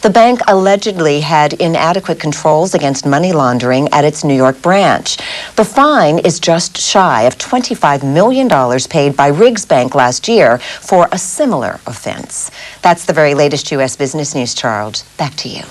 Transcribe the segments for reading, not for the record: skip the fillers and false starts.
The bank allegedly had inadequate controls against money laundering at its New York branch. The fine is just shy of $25 million paid by Riggs Bank last year for a similar offense. That's the very latest U.S. business news, Charles. Back to you.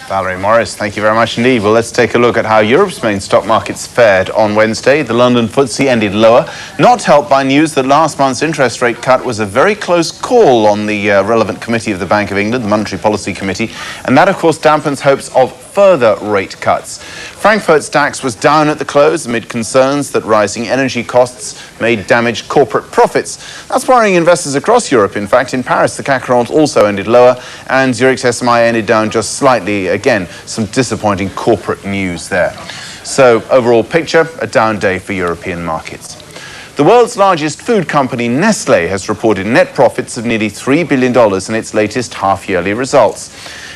Valerie Morris, thank you very much indeed. Well, let's take a look at how Europe's main stock markets fared on Wednesday. The London FTSE ended lower, not helped by news that last month's interest rate cut was a very close call on the relevant committee of the Bank of England, the Monetary Policy Committee, and that, of course, dampens hopes of further rate cuts. Frankfurt's DAX was down at the close amid concerns that rising energy costs may damage corporate profits. That's worrying investors across Europe. In fact, in Paris, the CAC 40 also ended lower, and Zurich's SMI ended down just slightly. Again, some disappointing corporate news there. So, overall picture, a down day for European markets. The world's largest food company, Nestlé, has reported net profits of nearly $3 billion in its latest half-yearly results.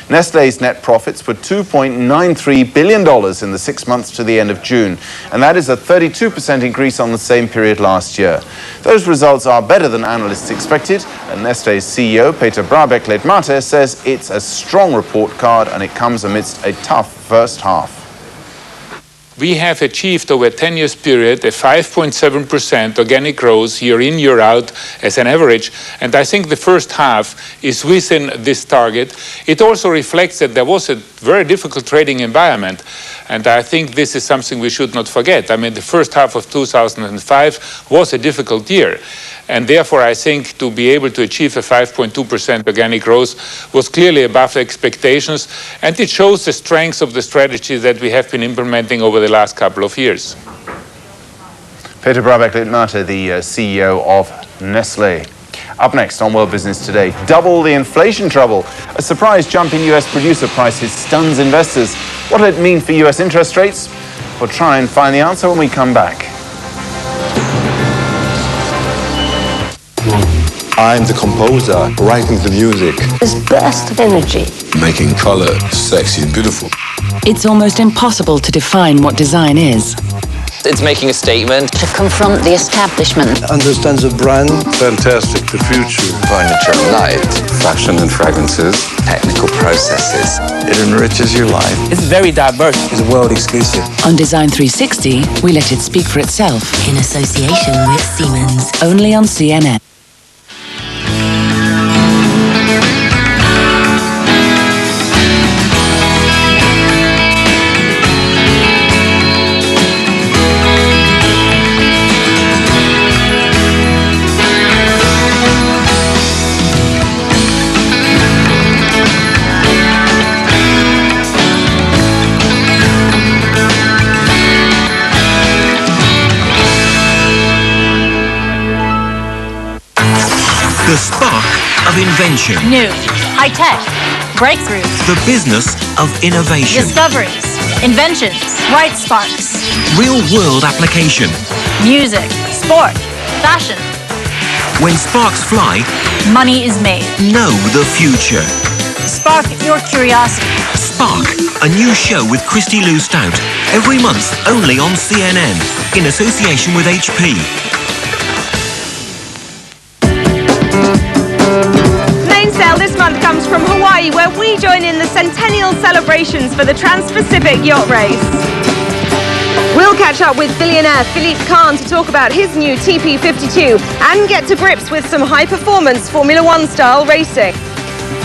Nestlé's net profits were $2.93 billion in the 6 months to the end of June, and that is a 32% increase on the same period last year. Those results are better than analysts expected, and Nestlé's CEO, Peter Brabeck-Letmathe, says it's a strong report card and it comes amidst a tough first half. We have achieved over a 10-year period a 5.7% organic growth year in, year out as an average. And I think the first half is within this target. It also reflects that there was a very difficult trading environment. And I think this is something we should not forget. I mean, the first half of 2005 was a difficult year. And therefore, I think to be able to achieve a 5.2% organic growth was clearly above expectations. And it shows the strength of the strategy that we have been implementing over the last couple of years. Peter Brabeck-Letmathe, the CEO of Nestlé. Up next on World Business Today, double the inflation trouble. A surprise jump in US producer prices stuns investors. What will it mean for US interest rates? We'll try and find the answer when we come back. I'm the composer, writing the music. It's burst of energy. Making color sexy and beautiful. It's almost impossible to define what design is. It's making a statement. To confront the establishment. Understands a brand. Fantastic, the future. Furniture and light. Fashion and fragrances. Technical processes. It enriches your life. It's very diverse. It's a world exclusive. On Design 360, we let it speak for itself. In association with Siemens. Only on CNN. The spark of invention. New, high-tech, breakthroughs. The business of innovation. Discoveries, inventions, bright sparks. Real-world application. Music, sport, fashion. When sparks fly, money is made. Know the future. Spark your curiosity. Spark, a new show with Christy Lou Stout. Every month, only on CNN, in association with HP. This month comes from Hawaii, where we join in the centennial celebrations for the Trans-Pacific Yacht Race. We'll catch up with billionaire Philippe Kahn to talk about his new TP52 and get to grips with some high-performance Formula One style racing.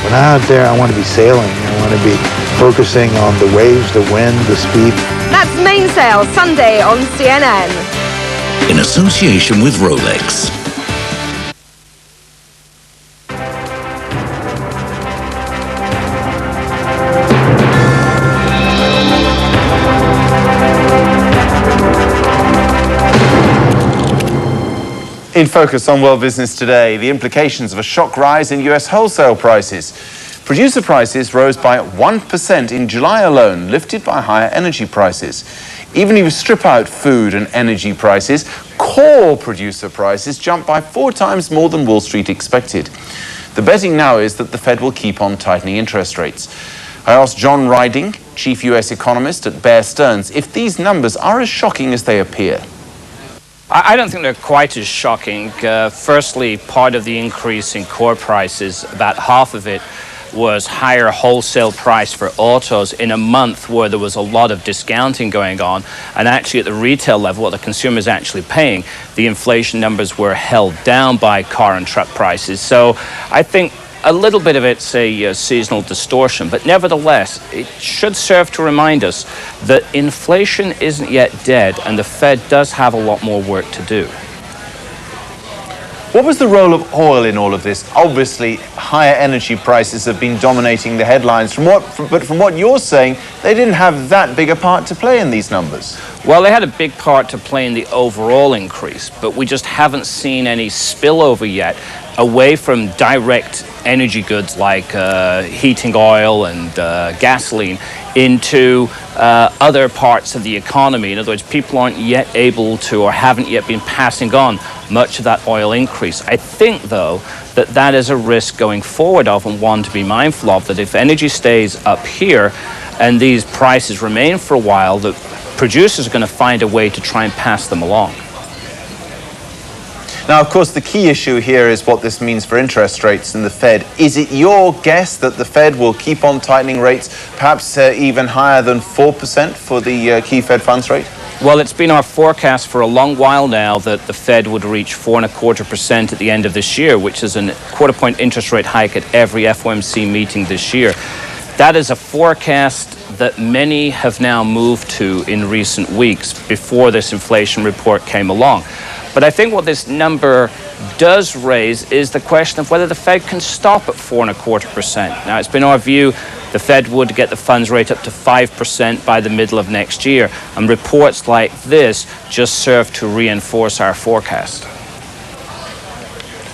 When I'm out there, I want to be sailing. I want to be focusing on the waves, the wind, the speed. That's Mainsail, Sunday on CNN. In association with Rolex. In focus on World Business Today, the implications of a shock rise in US wholesale prices. Producer prices rose by 1% in July alone, lifted by higher energy prices. Even if you strip out food and energy prices, core producer prices jumped by 4 times more than Wall Street expected. The betting now is that the Fed will keep on tightening interest rates. I asked John Riding, chief US economist at Bear Stearns, if these numbers are as shocking as they appear. I don't think they're quite as shocking. Firstly, part of the increase in core prices, about half of it, was higher wholesale price for autos in a month where there was a lot of discounting going on, and actually at the retail level, what the consumer is actually paying, the inflation numbers were held down by car and truck prices. So I think a little bit of it's a seasonal distortion, but nevertheless, it should serve to remind us that inflation isn't yet dead, and the Fed does have a lot more work to do. What was the role of oil in all of this? Obviously, higher energy prices have been dominating the headlines. But from what you're saying, they didn't have that big a part to play in these numbers. Well, they had a big part to play in the overall increase, but we just haven't seen any spillover yet away from direct energy goods like heating oil and gasoline into other parts of the economy. In other words, people aren't yet able to or haven't yet been passing on much of that oil increase. I think, though, that is a risk going forward of, and one to be mindful of, that if energy stays up here and these prices remain for a while, the producers are going to find a way to try and pass them along. Now, of course, the key issue here is what this means for interest rates in the Fed. Is it your guess that the Fed will keep on tightening rates, perhaps even higher than 4% for the key Fed funds rate? Well, it's been our forecast for a long while now that the Fed would reach 4.25% at the end of this year, which is a quarter-point interest rate hike at every FOMC meeting this year. That is a forecast that many have now moved to in recent weeks before this inflation report came along. But I think what this number does raise is the question of whether the Fed can stop at 4.25%. Now, it's been our view the Fed would get the funds rate up to 5% by the middle of next year, and reports like this just serve to reinforce our forecast.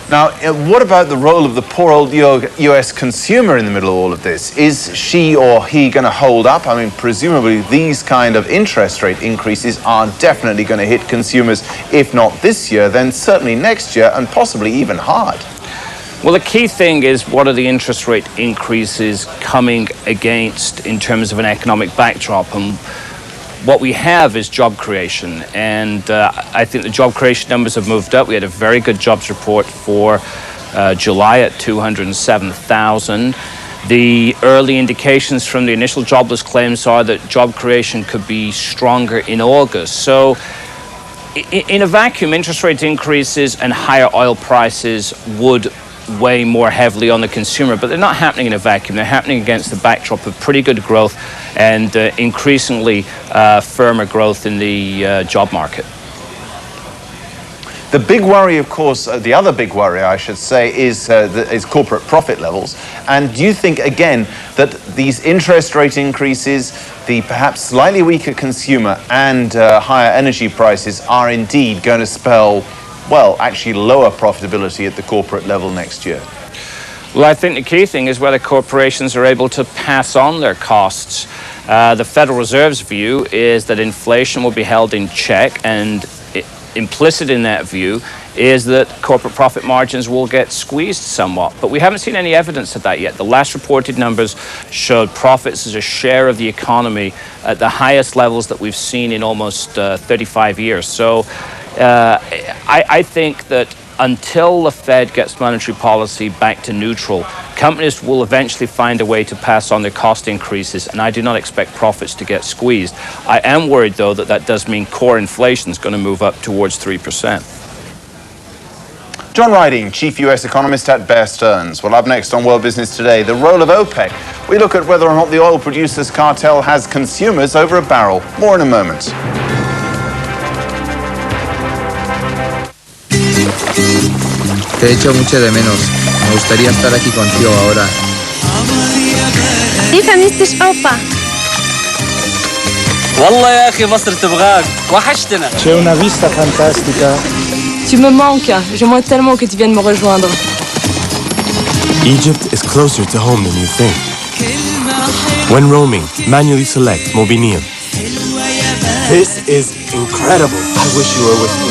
Now, what about the role of the poor old U.S. consumer in the middle of all of this? Is she or he going to hold up? I mean, presumably these kind of interest rate increases are definitely going to hit consumers, if not this year, then certainly next year, and possibly even hard. Well, the key thing is, what are the interest rate increases coming against in terms of an economic backdrop? And what we have is job creation, and I think the job creation numbers have moved up. We had a very good jobs report for July at 207,000. The early indications from the initial jobless claims are that job creation could be stronger in August. So in a vacuum, interest rate increases and higher oil prices would weigh more heavily on the consumer, but they're not happening in a vacuum. They're happening against the backdrop of pretty good growth and increasingly firmer growth in the job market. The big worry, of course, the other big worry, I should say, is corporate profit levels. And do you think, again, that these interest rate increases, the perhaps slightly weaker consumer and higher energy prices are indeed going to spell, well, actually lower profitability at the corporate level next year? Well, I think the key thing is whether corporations are able to pass on their costs. The Federal Reserve's view is that inflation will be held in check, and implicit in that view is that corporate profit margins will get squeezed somewhat. But we haven't seen any evidence of that yet. The last reported numbers showed profits as a share of the economy at the highest levels that we've seen in almost 35 years. So I think that until the Fed gets monetary policy back to neutral, companies will eventually find a way to pass on their cost increases, and I do not expect profits to get squeezed. I am worried, though, that does mean core inflation is going to move up towards 3%. John Riding, Chief U.S. Economist at Bear Stearns. Well, up next on World Business Today, the role of OPEC. We look at whether or not the oil producers' cartel has consumers over a barrel. More in a moment. Te echo mucho de menos. Me gustaría estar aquí contigo ahora. كيف مستش أوبا؟ والله يا أخي مصر تبغاك وحشتنا. C'è una vista fantastica. Tu me manques. J'aimerais tellement que tu viennes me rejoindre. Egypt is closer to home than you think. When roaming, manually select Mobineum. This is incredible. I wish you were with me.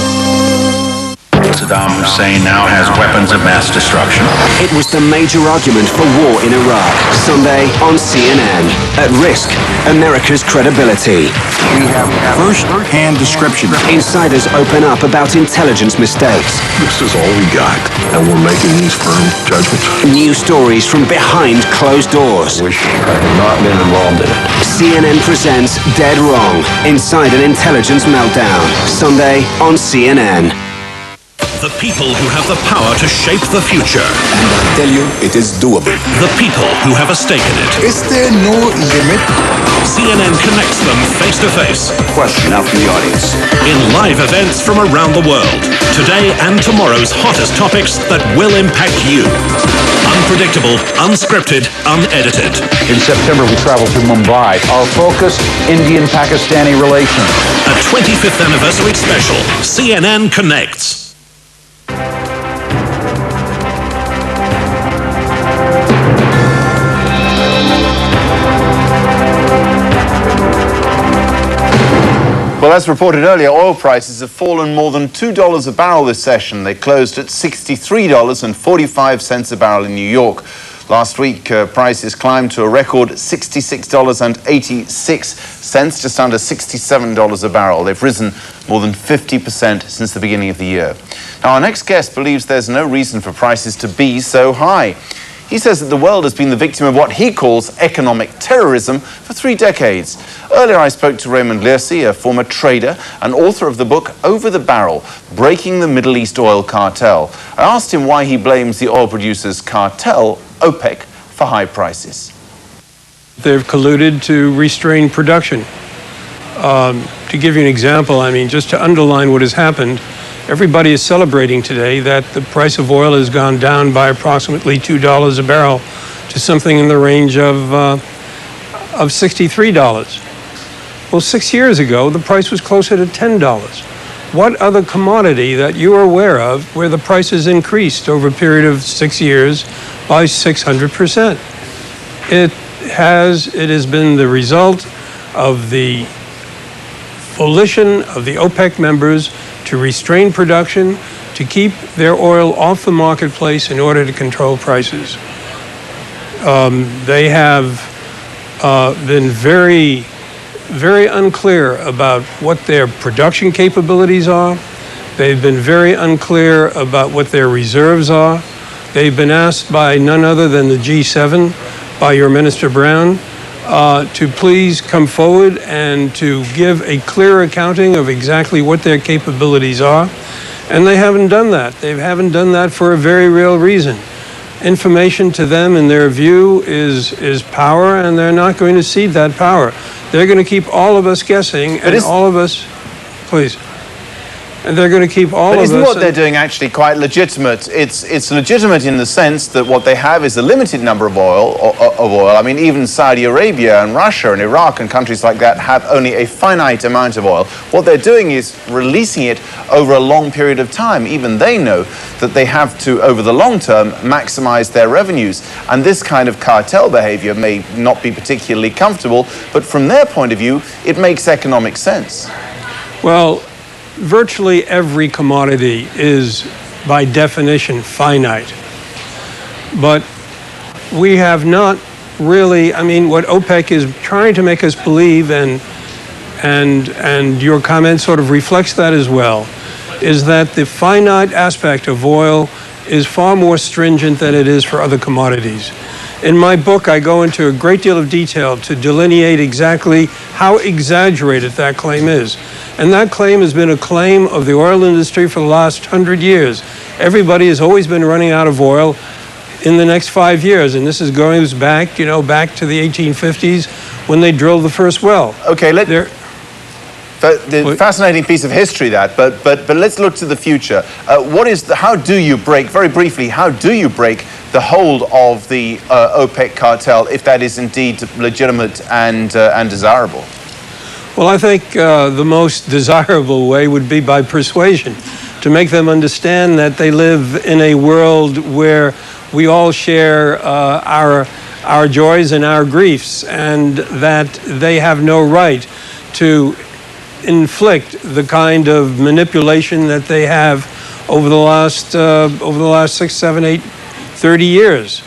Saddam Hussein now has weapons of mass destruction. It was the major argument for war in Iraq. Sunday on CNN. At risk, America's credibility. We have first-hand descriptions. Insiders open up about intelligence mistakes. This is all we got, and we're making these firm judgments. New stories from behind closed doors. I wish I had not been involved in it. CNN presents Dead Wrong, Inside an Intelligence Meltdown. Sunday on CNN. The people who have the power to shape the future. And I tell you, it is doable. The people who have a stake in it. Is there no limit? CNN connects them face to face. Question out from the audience. In live events from around the world. Today and tomorrow's hottest topics that will impact you. Unpredictable, unscripted, unedited. In September, we travel to Mumbai. Our focus, Indian-Pakistani relations. A 25th anniversary special. CNN Connects. Well, as reported earlier, oil prices have fallen more than $2 a barrel this session. They closed at $63.45 a barrel in New York. Last week, prices climbed to a record $66.86, just under $67 a barrel. They've risen more than 50% since the beginning of the year. Now, our next guest believes there's no reason for prices to be so high. He says that the world has been the victim of what he calls economic terrorism for 3 decades. Earlier, I spoke to Raymond Liercy, a former trader and author of the book Over the Barrel, Breaking the Middle East Oil Cartel. I asked him why he blames the oil producers' cartel, OPEC, for high prices. They've colluded to restrain production. To give you an example, I mean, just to underline what has happened, everybody is celebrating today that the price of oil has gone down by approximately $2 a barrel to something in the range of $63. Well, 6 years ago, the price was closer to $10. What other commodity that you are aware of where the price has increased over a period of 6 years by 600%? It has been the result of the volition of the OPEC members to restrain production, to keep their oil off the marketplace in order to control prices. They have been very, very unclear about what their production capabilities are. They've been very unclear about what their reserves are. They've been asked by none other than the G7, by your Minister Brown, to please come forward and to give a clear accounting of exactly what their capabilities are. And they haven't done that. They haven't done that for a very real reason. Information to them, in their view, is power, and they're not going to cede that power. They're going to keep all of us guessing, and all of us, please. And they're going to keep all of us... But isn't what they're doing actually quite legitimate? It's legitimate in the sense that what they have is a limited number of oil. I mean, even Saudi Arabia and Russia and Iraq and countries like that have only a finite amount of oil. What they're doing is releasing it over a long period of time. Even they know that they have to, over the long term, maximize their revenues. And this kind of cartel behavior may not be particularly comfortable, but from their point of view, it makes economic sense. Well, virtually every commodity is, by definition, finite. But we have not really, I mean, what OPEC is trying to make us believe, and your comment sort of reflects that as well, is that the finite aspect of oil is far more stringent than it is for other commodities. In my book, I go into a great deal of detail to delineate exactly how exaggerated that claim is. And that claim has been a claim of the oil industry for the last 100 years. Everybody has always been running out of oil in the next 5 years. And this goes back, back to the 1850s when they drilled the first well. Okay, fascinating piece of history that, but let's look to the future. How do you break, very briefly, how do you break the hold of the OPEC cartel if that is indeed legitimate and desirable? Well, I think the most desirable way would be by persuasion, to make them understand that they live in a world where we all share our joys and our griefs, and that they have no right to inflict the kind of manipulation that they have over the last 6, 7, 8, 30 years.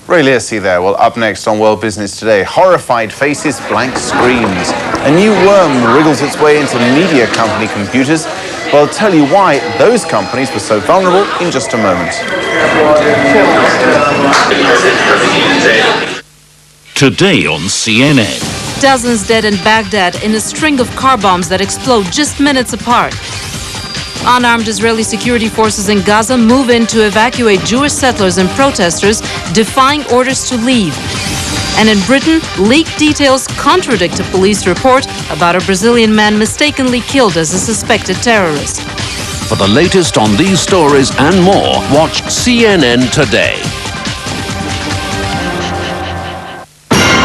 Ray Lacey there. Well, up next on World Business Today, horrified faces, blank screens. A new worm wriggles its way into media company computers. Well, I'll tell you why those companies were so vulnerable in just a moment. Today on CNN. Dozens dead in Baghdad in a string of car bombs that explode just minutes apart. Unarmed Israeli security forces in Gaza move in to evacuate Jewish settlers and protesters, defying orders to leave. And in Britain, leaked details contradict a police report about a Brazilian man mistakenly killed as a suspected terrorist. For the latest on these stories and more, watch CNN Today.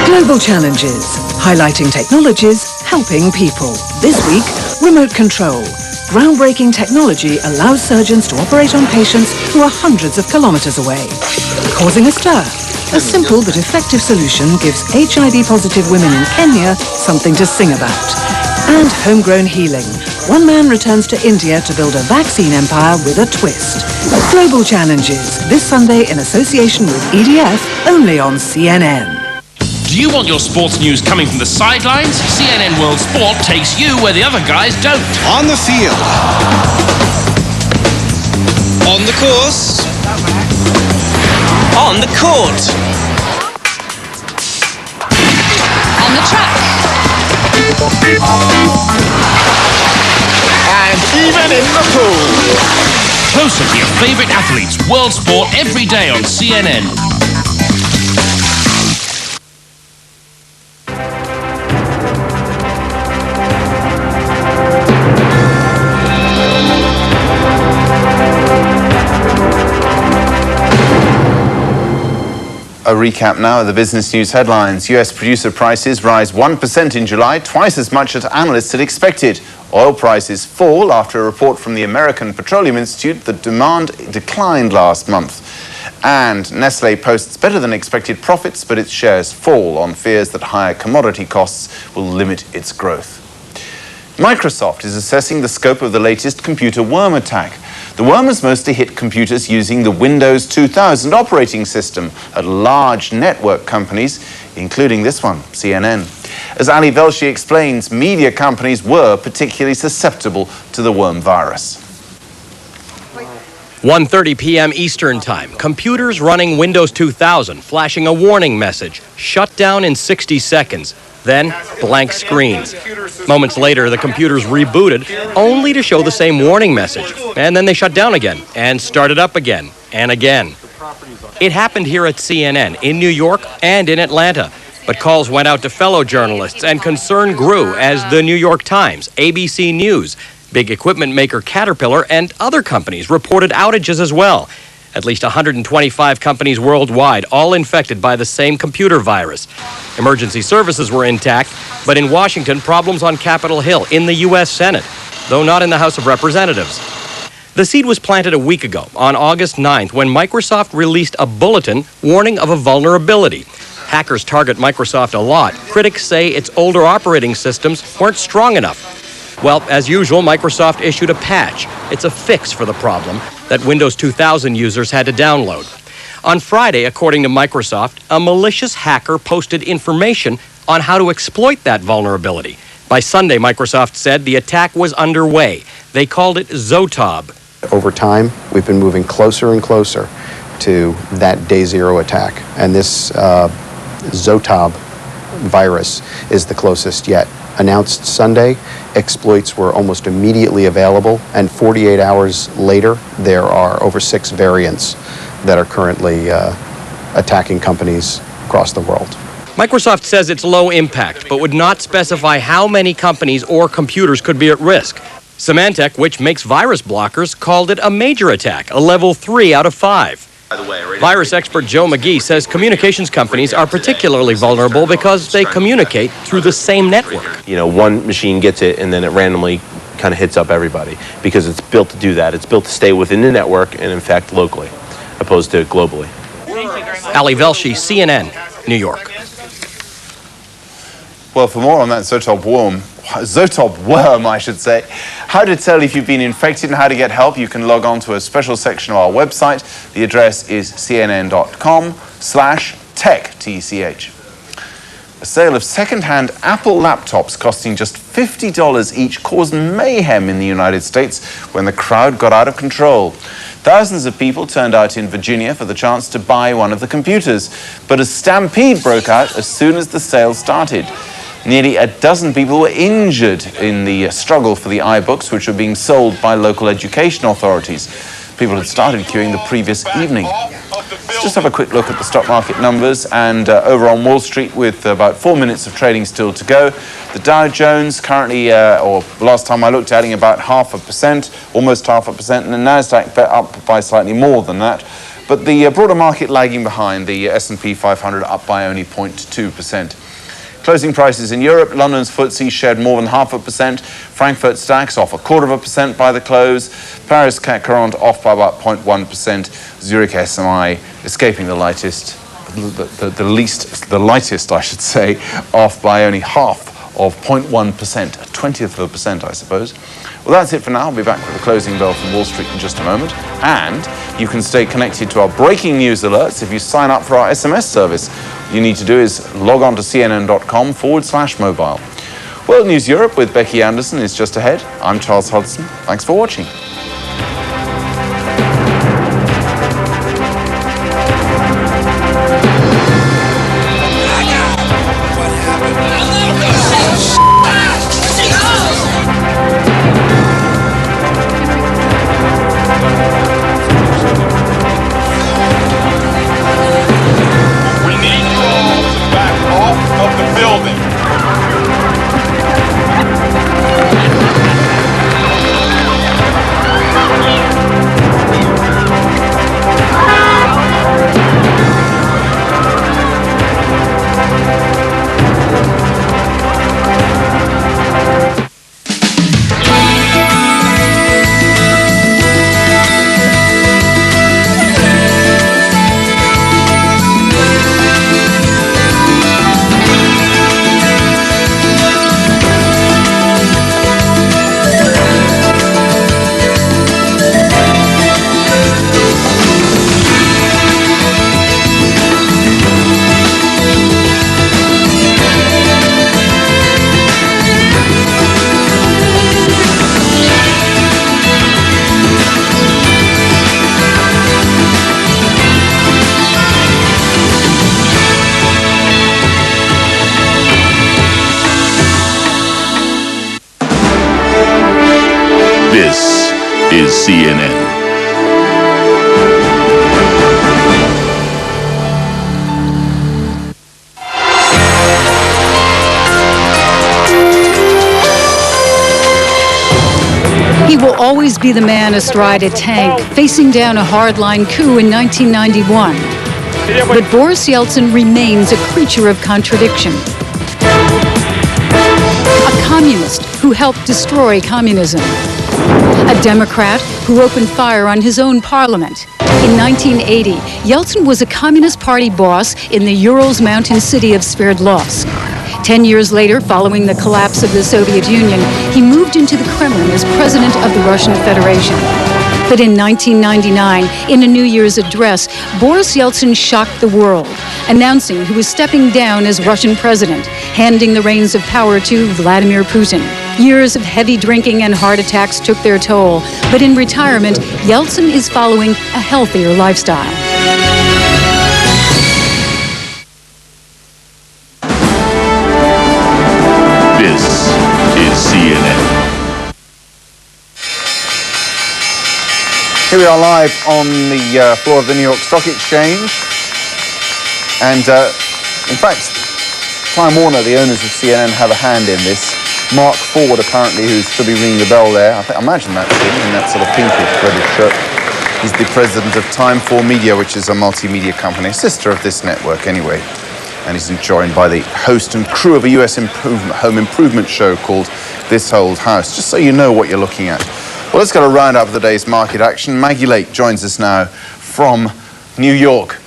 Global Challenges, highlighting technologies, helping people. This week, remote control. Groundbreaking technology allows surgeons to operate on patients who are hundreds of kilometers away. Causing a stir, a simple but effective solution gives HIV-positive women in Kenya something to sing about. And homegrown healing. One man returns to India to build a vaccine empire with a twist. Global Challenges, this Sunday in association with EDF, only on CNN. Do you want your sports news coming from the sidelines? CNN World Sport takes you where the other guys don't. On the field. On the course. On the court. On the track. And even in the pool. Closer to your favorite athletes. World Sport every day on CNN. A recap now of the business news headlines. US producer prices rise 1% in July, twice as much as analysts had expected. Oil prices fall after a report from the American Petroleum Institute that demand declined last month. And Nestle posts better than expected profits, but its shares fall on fears that higher commodity costs will limit its growth. Microsoft is assessing the scope of the latest computer worm attack. The worm has mostly hit computers using the Windows 2000 operating system at large network companies, including this one, CNN. As Ali Velshi explains, media companies were particularly susceptible to the worm virus. 1:30 p.m. Eastern Time. Computers running Windows 2000 flashing a warning message. Shut down in 60 seconds. Then, blank screens. Moments later, the computers rebooted, only to show the same warning message. And then they shut down again, and started up again, and again. It happened here at CNN, in New York and in Atlanta. But calls went out to fellow journalists, and concern grew as the New York Times, ABC News, big equipment maker Caterpillar, and other companies reported outages as well. At least 125 companies worldwide, all infected by the same computer virus. Emergency services were intact, but in Washington, problems on Capitol Hill, in the U.S. Senate, though not in the House of Representatives. The seed was planted a week ago, on August 9th, when Microsoft released a bulletin warning of a vulnerability. Hackers target Microsoft a lot. Critics say its older operating systems weren't strong enough. Well, as usual, Microsoft issued a patch. It's a fix for the problem that Windows 2000 users had to download. On Friday, according to Microsoft, a malicious hacker posted information on how to exploit that vulnerability. By Sunday, Microsoft said the attack was underway. They called it Zotab. Over time, we've been moving closer and closer to that day zero attack. And this Zotab virus is the closest yet. Announced Sunday, exploits were almost immediately available, and 48 hours later, there are over 6 variants that are currently attacking companies across the world. Microsoft says it's low impact, but would not specify how many companies or computers could be at risk. Symantec, which makes virus blockers, called it a major attack, a level 3 out of 5. Virus expert Joe McGee says communications companies are particularly vulnerable because they communicate through the same network. You know, one machine gets it and then it randomly kind of hits up everybody because it's built to do that. It's built to stay within the network and, in fact, locally, opposed to globally. Ali Velshi, CNN, New York. Well, for more on that Zotab worm, Zotob worm, I should say. How to tell if you've been infected and how to get help, you can log on to a special section of our website. The address is cnn.com/tech, T-E-C-H. A sale of second-hand Apple laptops costing just $50 each caused mayhem in the United States when the crowd got out of control. Thousands of people turned out in Virginia for the chance to buy one of the computers, but a stampede broke out as soon as the sale started. Nearly a dozen people were injured in the struggle for the iBooks, which were being sold by local education authorities. People had started queuing the previous evening. Let's just have a quick look at the stock market numbers, and over on Wall Street with about 4 minutes of trading still to go. The Dow Jones currently, or last time I looked, adding about 0.5%, almost 0.5%, and the Nasdaq up by slightly more than that. But the broader market lagging behind, the S&P 500 up by only 0.2%. Closing prices in Europe, London's FTSE shed more than 0.5%, Frankfurt DAX off 0.25% by the close, Paris CAC 40 off by about 0.1%, Zurich SMI escaping the lightest, the lightest, I should say, off by only half of 0.1%, a 20th of a percent, I suppose. Well, that's it for now. I'll be back with the closing bell from Wall Street in just a moment. And you can stay connected to our breaking news alerts if you sign up for our SMS service. All you need to do is log on to cnn.com/mobile. World News Europe with Becky Anderson is just ahead. I'm Charles Hodgson. Thanks for watching. This is CNN. He will always be the man astride a tank, facing down a hardline coup in 1991. But Boris Yeltsin remains a creature of contradiction. A communist who helped destroy communism. A Democrat who opened fire on his own parliament. In 1980, Yeltsin was a Communist Party boss in the Urals mountain city of Sverdlovsk. 10 years later, following the collapse of the Soviet Union, he moved into the Kremlin as president of the Russian Federation. But in 1999, in a New Year's address, Boris Yeltsin shocked the world, announcing he was stepping down as Russian president, handing the reins of power to Vladimir Putin. Years of heavy drinking and heart attacks took their toll, but in retirement, Yeltsin is following a healthier lifestyle. This is CNN. Here we are live on the floor of the New York Stock Exchange. And in fact, Time Warner, the owners of CNN, have a hand in this. Mark Ford, apparently, who should be ringing the bell there. I imagine that's him in that sort of pinkish reddish shirt. He's the president of Time 4 Media, which is a multimedia company, a sister of this network anyway. And he's joined by the host and crew of a US home improvement show called This Old House, just so you know what you're looking at. Well, let's get a roundup of the day's market action. Maggie Lake joins us now from New York.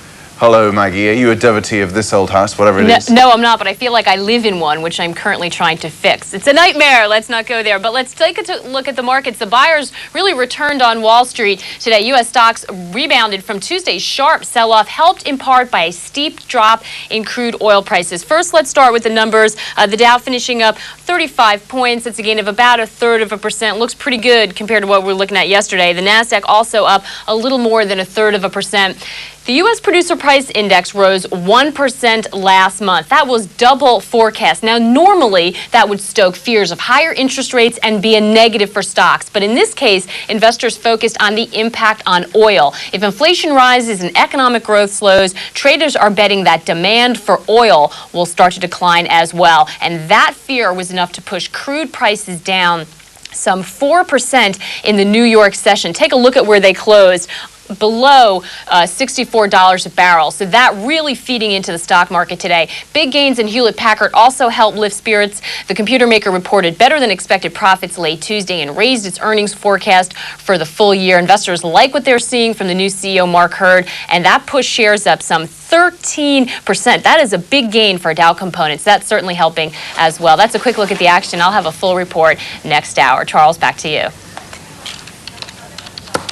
Hello, Maggie. Are you a devotee of this old house, whatever it is? No, I'm not, but I feel like I live in one, which I'm currently trying to fix. It's a nightmare. Let's not go there. But let's take a look at the markets. The buyers really returned on Wall Street today. U.S. stocks rebounded from Tuesday's sharp sell-off, helped in part by a steep drop in crude oil prices. First, let's start with the numbers. The Dow finishing up 35 points. It's a gain of about 1/3%. Looks pretty good compared to what we were looking at yesterday. The NASDAQ also up a little more than 1/3%. The U.S. Producer Price Index rose 1% last month. That was double forecast. Now, normally, that would stoke fears of higher interest rates and be a negative for stocks. But in this case, investors focused on the impact on oil. If inflation rises and economic growth slows, traders are betting that demand for oil will start to decline as well. And that fear was enough to push crude prices down some 4% in the New York session. Take a look at where they closed. Below $64 a barrel. So that really feeding into the stock market today. Big gains in Hewlett-Packard also helped lift spirits. The computer maker reported better than expected profits late Tuesday and raised its earnings forecast for the full year. Investors like what they're seeing from the new CEO, Mark Hurd, and that pushed shares up some 13%. That is a big gain for Dow Components. That's certainly helping as well. That's a quick look at the action. I'll have a full report next hour. Charles, back to you.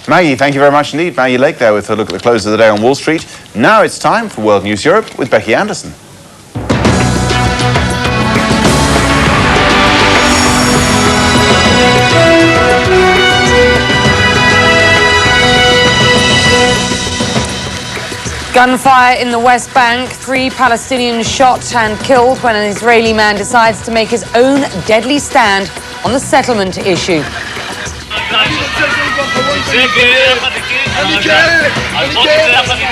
Maggie, thank you very much indeed. Maggie Lake there with a look at the close of the day on Wall Street. Now it's time for World News Europe with Becky Anderson. Gunfire in the West Bank. 3 Palestinians shot and killed when an Israeli man decides to make his own deadly stand on the settlement issue.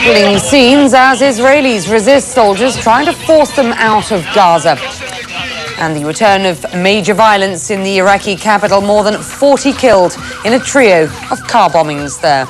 Killing scenes as Israelis resist soldiers trying to force them out of Gaza. And the return of major violence in the Iraqi capital. More than 40 killed in a trio of car bombings there.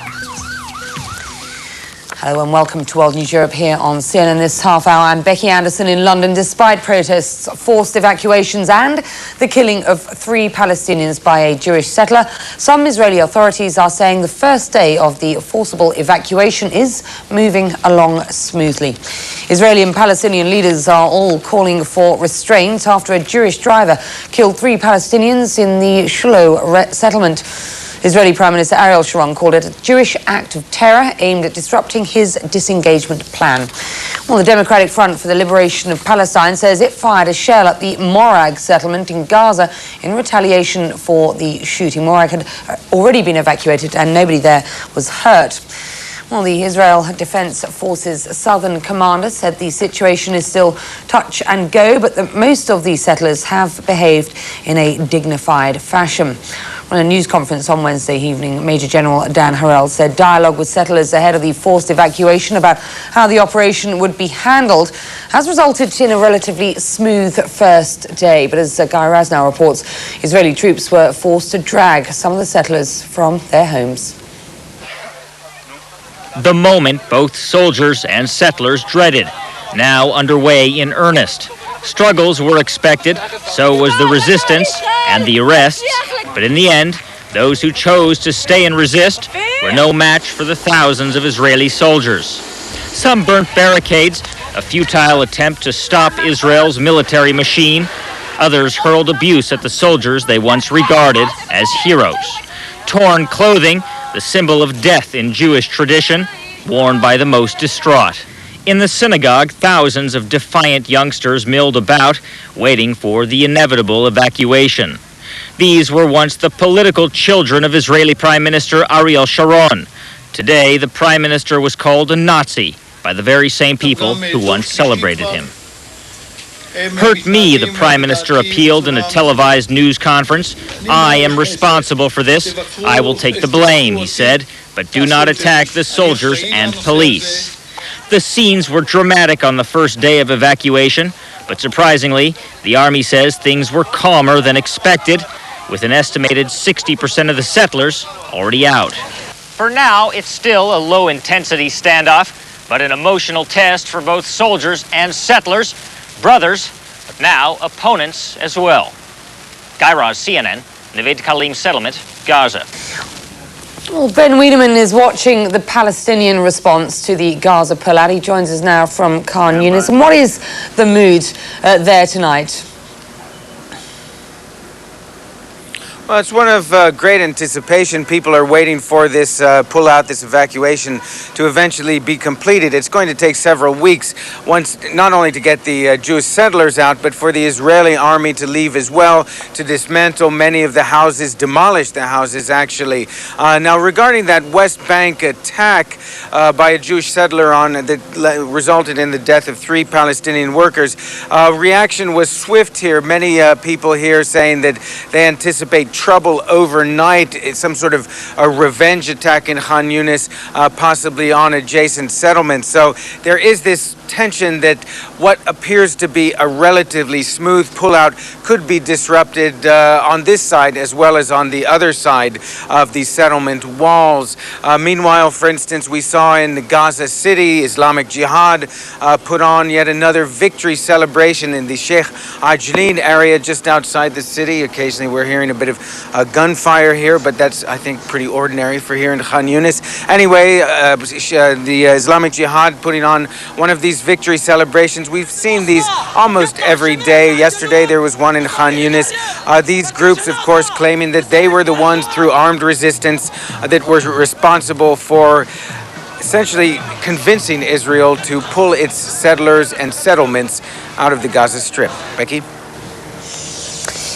Hello and welcome to World News Europe here on CNN this half hour. I'm Becky Anderson in London. Despite protests, forced evacuations and the killing of 3 Palestinians by a Jewish settler, some Israeli authorities are saying the first day of the forcible evacuation is moving along smoothly. Israeli and Palestinian leaders are all calling for restraint after a Jewish driver killed 3 Palestinians in the Shiloh settlement. Israeli Prime Minister Ariel Sharon called it a Jewish act of terror aimed at disrupting his disengagement plan. Well, the Democratic Front for the Liberation of Palestine says it fired a shell at the Morag settlement in Gaza in retaliation for the shooting. Morag had already been evacuated and nobody there was hurt. Well, the Israel Defense Forces Southern Commander said the situation is still touch and go, but that most of the settlers have behaved in a dignified fashion. On a news conference on Wednesday evening, Major General Dan Harel said dialogue with settlers ahead of the forced evacuation about how the operation would be handled has resulted in a relatively smooth first day. But as Guy Rasnow reports, Israeli troops were forced to drag some of the settlers from their homes. The moment both soldiers and settlers dreaded, now underway in earnest. Struggles were expected, so was the resistance and the arrests, but in the end, those who chose to stay and resist were no match for the thousands of Israeli soldiers. Some burnt barricades, a futile attempt to stop Israel's military machine. Others hurled abuse at the soldiers they once regarded as heroes. Torn clothing, the symbol of death in Jewish tradition, worn by the most distraught. In the synagogue, thousands of defiant youngsters milled about, waiting for the inevitable evacuation. These were once the political children of Israeli Prime Minister Ariel Sharon. Today, the Prime Minister was called a Nazi by the very same people who once celebrated him. Hurt me, the Prime Minister appealed in a televised news conference. I am responsible for this. I will take the blame, he said, but do not attack the soldiers and police. The scenes were dramatic on the first day of evacuation, but surprisingly, the Army says things were calmer than expected, with an estimated 60% of the settlers already out. For now, it's still a low-intensity standoff, but an emotional test for both soldiers and settlers, brothers, but now opponents as well. Guy Raz, CNN, Neve Kalim Settlement, Gaza. Well, Ben Wiedemann is watching the Palestinian response to the Gaza pullout. He joins us now from Khan Yunis. And what is the mood there tonight? Well, it's one of great anticipation. People are waiting for this pullout, this evacuation, to eventually be completed. It's going to take several weeks, not only to get the Jewish settlers out, but for the Israeli army to leave as well, to dismantle many of the houses, demolish the houses, actually. Now, regarding that West Bank attack by a Jewish settler that resulted in the death of 3 Palestinian workers, reaction was swift here. Many people here saying that they anticipate trouble overnight. It's some sort of a revenge attack in Khan Yunis, possibly on adjacent settlements. So there is this tension that what appears to be a relatively smooth pullout could be disrupted on this side as well as on the other side of the settlement walls. Meanwhile, for instance, we saw in the Gaza City, Islamic Jihad put on yet another victory celebration in the Sheikh Ajlin area just outside the city. Occasionally we're hearing a bit of gunfire here, but that's, I think, pretty ordinary for here in Khan Yunis. Anyway, the Islamic Jihad putting on one of these victory celebrations. We've seen these almost every day. Yesterday there was one in Khan Yunis. These groups, of course, claiming that they were the ones through armed resistance that were responsible for essentially convincing Israel to pull its settlers and settlements out of the Gaza Strip. Becky?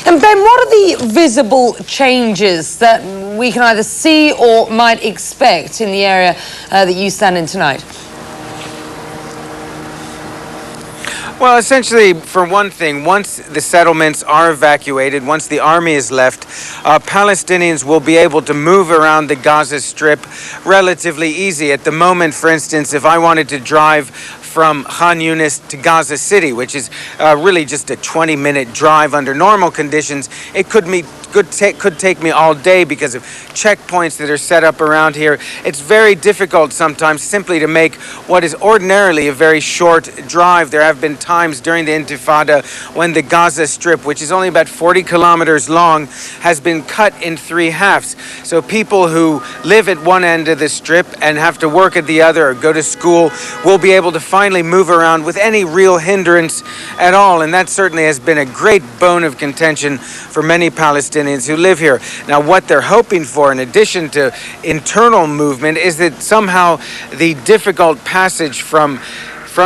And Ben, what are the visible changes that we can either see or might expect in the area that you stand in tonight? Well, essentially, for one thing, once the settlements are evacuated, once the army is left, Palestinians will be able to move around the Gaza Strip relatively easy. At the moment, for instance, if I wanted to drive from Khan Yunis to Gaza City, which is really just a 20-minute drive under normal conditions, it could take me all day because of checkpoints that are set up around here. It's very difficult sometimes simply to make what is ordinarily a very short drive. There have been times during the Intifada when the Gaza Strip, which is only about 40 kilometers long, has been cut in 3 halves. So people who live at one end of the strip and have to work at the other or go to school will be able to finally move around with any real hindrance at all. And that certainly has been a great bone of contention for many Palestinians who live here. Now, what they're hoping for, in addition to internal movement, is that somehow the difficult passage from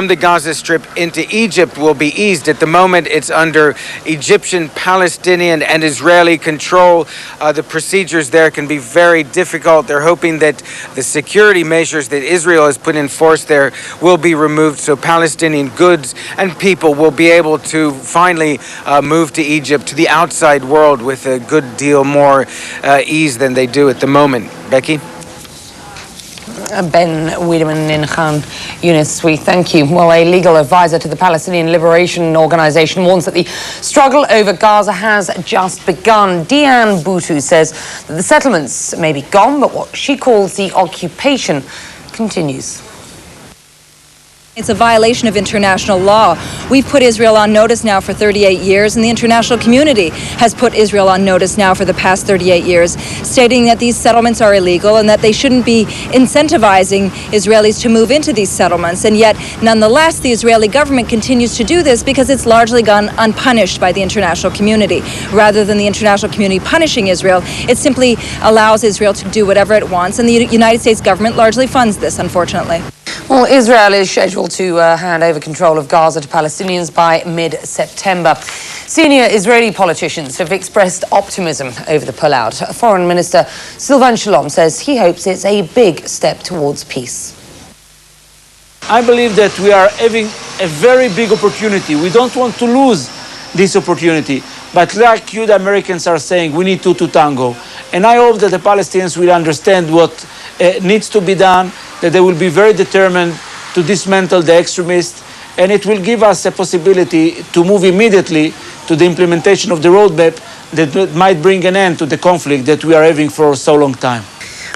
the Gaza Strip into Egypt will be eased. At the moment, it's under Egyptian, Palestinian, and Israeli control. The procedures there can be very difficult. They're hoping that the security measures that Israel has put in force there will be removed, so Palestinian goods and people will be able to finally move to Egypt, to the outside world, with a good deal more ease than they do at the moment. Becky? Ben Wiedemann in Khan Yunis, we thank you. Well, a legal advisor to the Palestinian Liberation Organization warns that the struggle over Gaza has just begun. Deanne Boutou says that the settlements may be gone, but what she calls the occupation continues. It's a violation of international law. We've put Israel on notice now for 38 years, and the international community has put Israel on notice now for the past 38 years, stating that these settlements are illegal and that they shouldn't be incentivizing Israelis to move into these settlements. And yet, nonetheless, the Israeli government continues to do this because it's largely gone unpunished by the international community. Rather than the international community punishing Israel, it simply allows Israel to do whatever it wants, and the United States government largely funds this, unfortunately. Well, Israel is scheduled to hand over control of Gaza to Palestinians by mid-September. Senior Israeli politicians have expressed optimism over the pullout. Foreign Minister Silvan Shalom says he hopes it's a big step towards peace. I believe that we are having a very big opportunity. We don't want to lose this opportunity. But like you, the Americans are saying, we need two to tango. And I hope that the Palestinians will understand what needs to be done, that they will be very determined to dismantle the extremists, and it will give us a possibility to move immediately to the implementation of the roadmap that might bring an end to the conflict that we are having for so long time.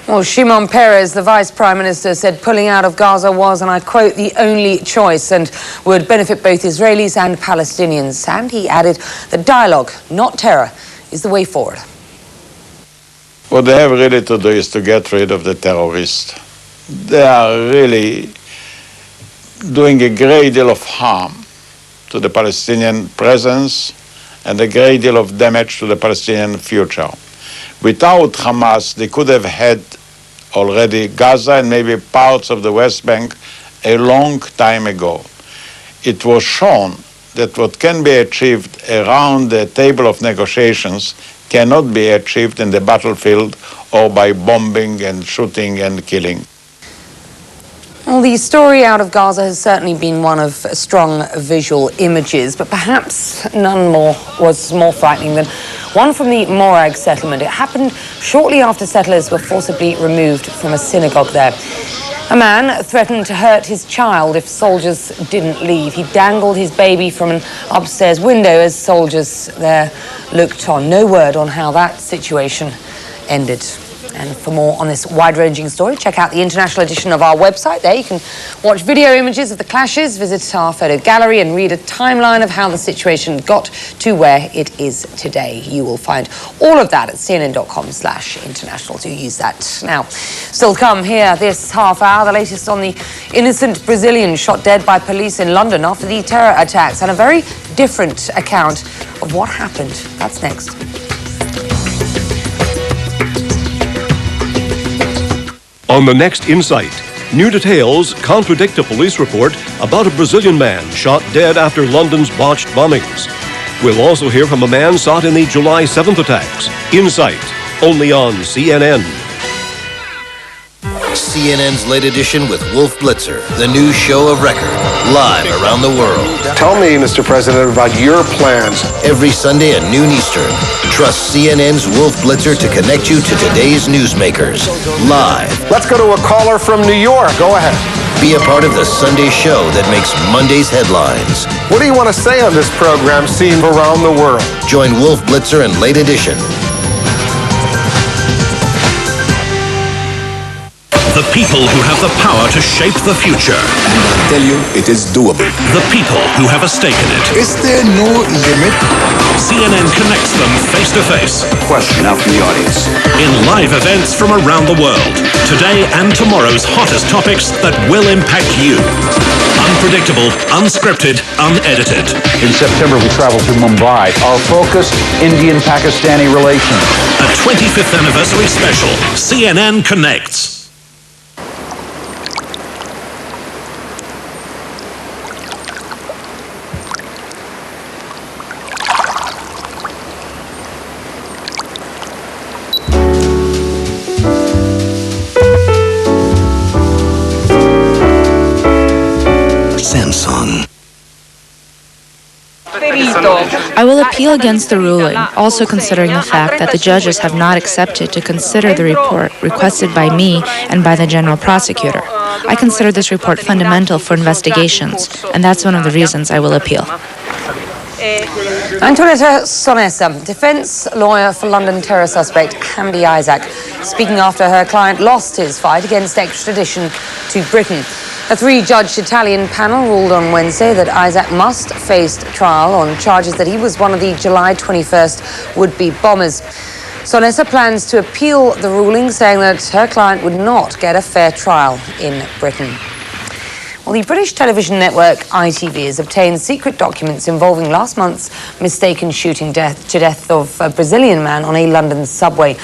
Well, Shimon Peres, the Vice Prime Minister, said pulling out of Gaza was, and I quote, the only choice and would benefit both Israelis and Palestinians. And he added that dialogue, not terror, is the way forward. What they have really to do is to get rid of the terrorists. They are really doing a great deal of harm to the Palestinian presence and a great deal of damage to the Palestinian future. Without Hamas, they could have had already Gaza and maybe parts of the West Bank a long time ago. It was shown that what can be achieved around the table of negotiations cannot be achieved in the battlefield or by bombing and shooting and killing. Well, the story out of Gaza has certainly been one of strong visual images, but perhaps none was more frightening than one from the Morag settlement. It happened shortly after settlers were forcibly removed from a synagogue there. A man threatened to hurt his child if soldiers didn't leave. He dangled his baby from an upstairs window as soldiers there looked on. No word on how that situation ended. And for more on this wide-ranging story, check out the international edition of our website. There you can watch video images of the clashes, visit our photo gallery and read a timeline of how the situation got to where it is today. You will find all of that at cnn.com/international. Do use that. Now, still to come here this half hour, the latest on the innocent Brazilian shot dead by police in London after the terror attacks, and a very different account of what happened. That's next. On the next Insight, new details contradict a police report about a Brazilian man shot dead after London's botched bombings. We'll also hear from a man sought in the July 7th attacks. Insight, only on CNN. CNN's late edition with Wolf Blitzer, the new show of record, live around the world. Tell me, Mr. President, about your plans. Every Sunday at noon Eastern. Trust CNN's Wolf Blitzer to connect you to today's newsmakers. Live. Let's go to a caller from New York. Go ahead. Be a part of the Sunday show that makes Monday's headlines. What do you want to say on this program seen around the world? Join Wolf Blitzer in late edition. The people who have the power to shape the future. I tell you, it is doable. The people who have a stake in it. Is there no limit? CNN connects them face to face. Question now from the audience. In live events from around the world. Today and tomorrow's hottest topics that will impact you. Unpredictable, unscripted, unedited. In September, we traveled to Mumbai. Our focus, Indian-Pakistani relations. A 25th anniversary special. CNN Connects. I will appeal against the ruling, also considering the fact that the judges have not accepted to consider the report requested by me and by the general prosecutor. I consider this report fundamental for investigations, and that's one of the reasons I will appeal. Antoinetta Sonessa, defense lawyer for London terror suspect Hamdi Isaac, speaking after her client lost his fight against extradition to Britain. A three-judge Italian panel ruled on Wednesday that Isaac must face trial on charges that he was one of the July 21st would-be bombers. Sonessa plans to appeal the ruling, saying that her client would not get a fair trial in Britain. Well, the British television network ITV has obtained secret documents involving last month's mistaken shooting to death of a Brazilian man on a London subway.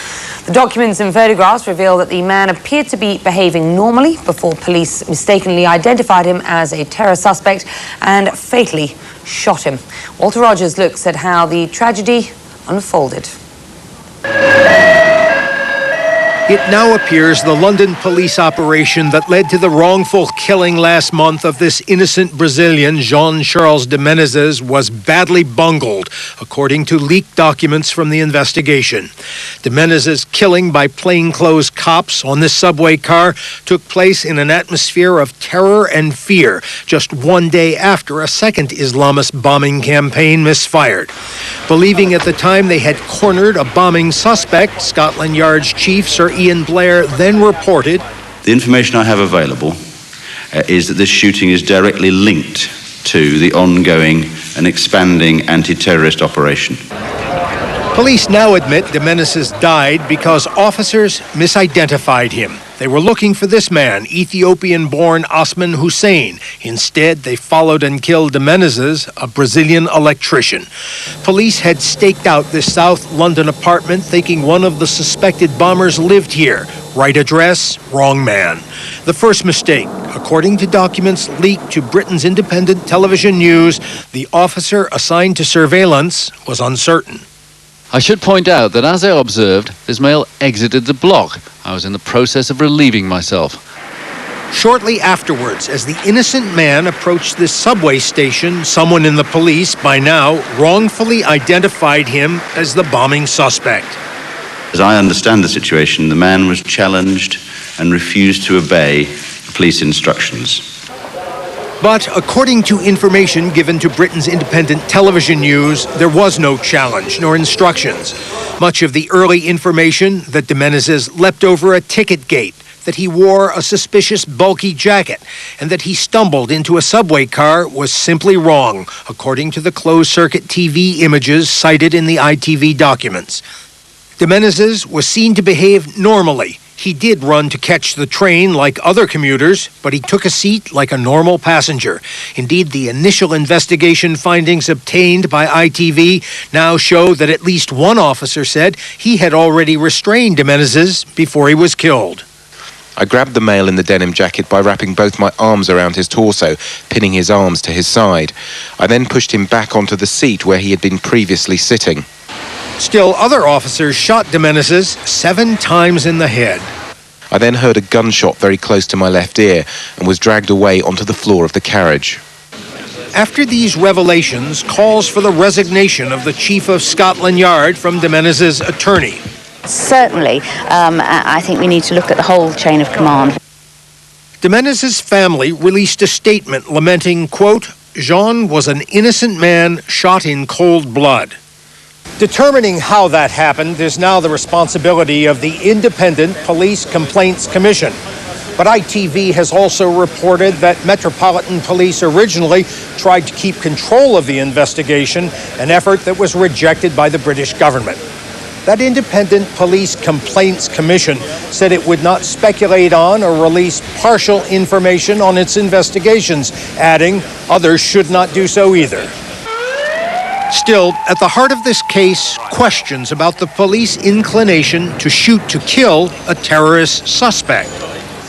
The documents and photographs reveal that the man appeared to be behaving normally before police mistakenly identified him as a terror suspect and fatally shot him. Walter Rogers looks at how the tragedy unfolded. It now appears the London police operation that led to the wrongful killing last month of this innocent Brazilian, Jean-Charles de Menezes, was badly bungled, according to leaked documents from the investigation. De Menezes' killing by plainclothes cops on this subway car took place in an atmosphere of terror and fear, just one day after a second Islamist bombing campaign misfired. Believing at the time they had cornered a bombing suspect, Scotland Yard's chief, Sir Ian Blair, then reported, "The information I have available is that this shooting is directly linked to the ongoing and expanding anti-terrorist operation." Police now admit de Menezes died because officers misidentified him. They were looking for this man, Ethiopian-born Osman Hussein. Instead, they followed and killed de Menezes, a Brazilian electrician. Police had staked out this South London apartment thinking one of the suspected bombers lived here. Right address, wrong man. The first mistake. According to documents leaked to Britain's independent television news, the officer assigned to surveillance was uncertain. I should point out that as I observed, this male exited the block. I was in the process of relieving myself. Shortly afterwards, as the innocent man approached this subway station, someone in the police, by now, wrongfully identified him as the bombing suspect. As I understand the situation, the man was challenged and refused to obey police instructions. But according to information given to Britain's independent television news, there was no challenge nor instructions. Much of the early information that de Menezes leapt over a ticket gate, that he wore a suspicious bulky jacket, and that he stumbled into a subway car was simply wrong, according to the closed-circuit TV images cited in the ITV documents. De Menezes was seen to behave normally. He did run to catch the train like other commuters, but he took a seat like a normal passenger. Indeed, the initial investigation findings obtained by ITV now show that at least one officer said he had already restrained de Menezes before he was killed. I grabbed the male in the denim jacket by wrapping both my arms around his torso, pinning his arms to his side. I then pushed him back onto the seat where he had been previously sitting. Still, other officers shot de Menezes 7 times in the head. I then heard a gunshot very close to my left ear and was dragged away onto the floor of the carriage. After these revelations, calls for the resignation of the Chief of Scotland Yard from de Menezes' attorney. Certainly, I think we need to look at the whole chain of command. De Menezes' family released a statement lamenting, quote, "Jean was an innocent man shot in cold blood." Determining how that happened is now the responsibility of the Independent Police Complaints Commission. But ITV has also reported that Metropolitan Police originally tried to keep control of the investigation, an effort that was rejected by the British government. That Independent Police Complaints Commission said it would not speculate on or release partial information on its investigations, adding others should not do so either. Still, at the heart of this case, questions about the police inclination to shoot to kill a terrorist suspect.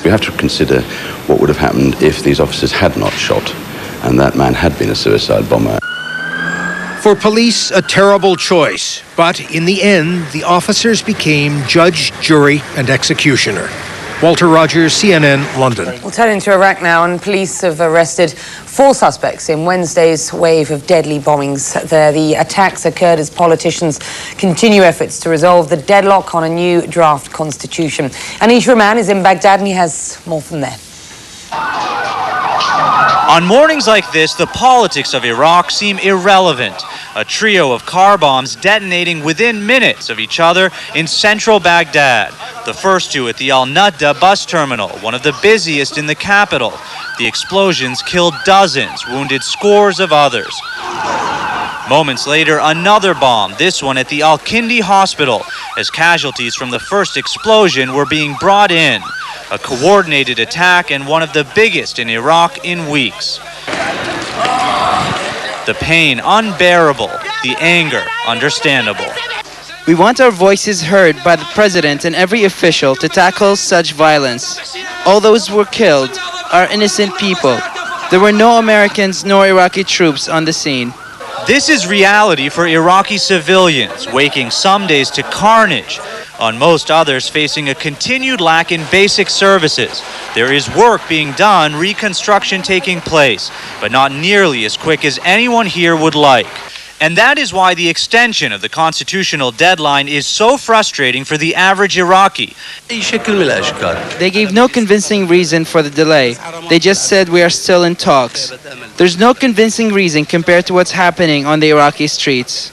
We have to consider what would have happened if these officers had not shot and that man had been a suicide bomber. For police, a terrible choice. But in the end, the officers became judge, jury, and executioner. Walter Rogers, CNN, London. We'll turn into Iraq now, and police have arrested 4 suspects in Wednesday's wave of deadly bombings there. The attacks occurred as politicians continue efforts to resolve the deadlock on a new draft constitution. Anish Rahman is in Baghdad, and he has more from there. On mornings like this, the politics of Iraq seem irrelevant. A trio of car bombs detonating within minutes of each other in central Baghdad. The first 2 at the Al-Nudda bus terminal, one of the busiest in the capital. The explosions killed dozens, wounded scores of others. Moments later, another bomb, this one at the Al-Kindi hospital, as casualties from the first explosion were being brought in. A coordinated attack and one of the biggest in Iraq in weeks. The pain unbearable, the anger understandable. We want our voices heard by the president and every official to tackle such violence. All those who were killed are innocent people. There were no Americans nor Iraqi troops on the scene. This is reality for Iraqi civilians, waking some days to carnage, on most others facing a continued lack in basic services. There is work being done, reconstruction taking place, but not nearly as quick as anyone here would like. And that is why the extension of the constitutional deadline is so frustrating for the average Iraqi. They gave no convincing reason for the delay. They just said we are still in talks. There's no convincing reason compared to what's happening on the Iraqi streets.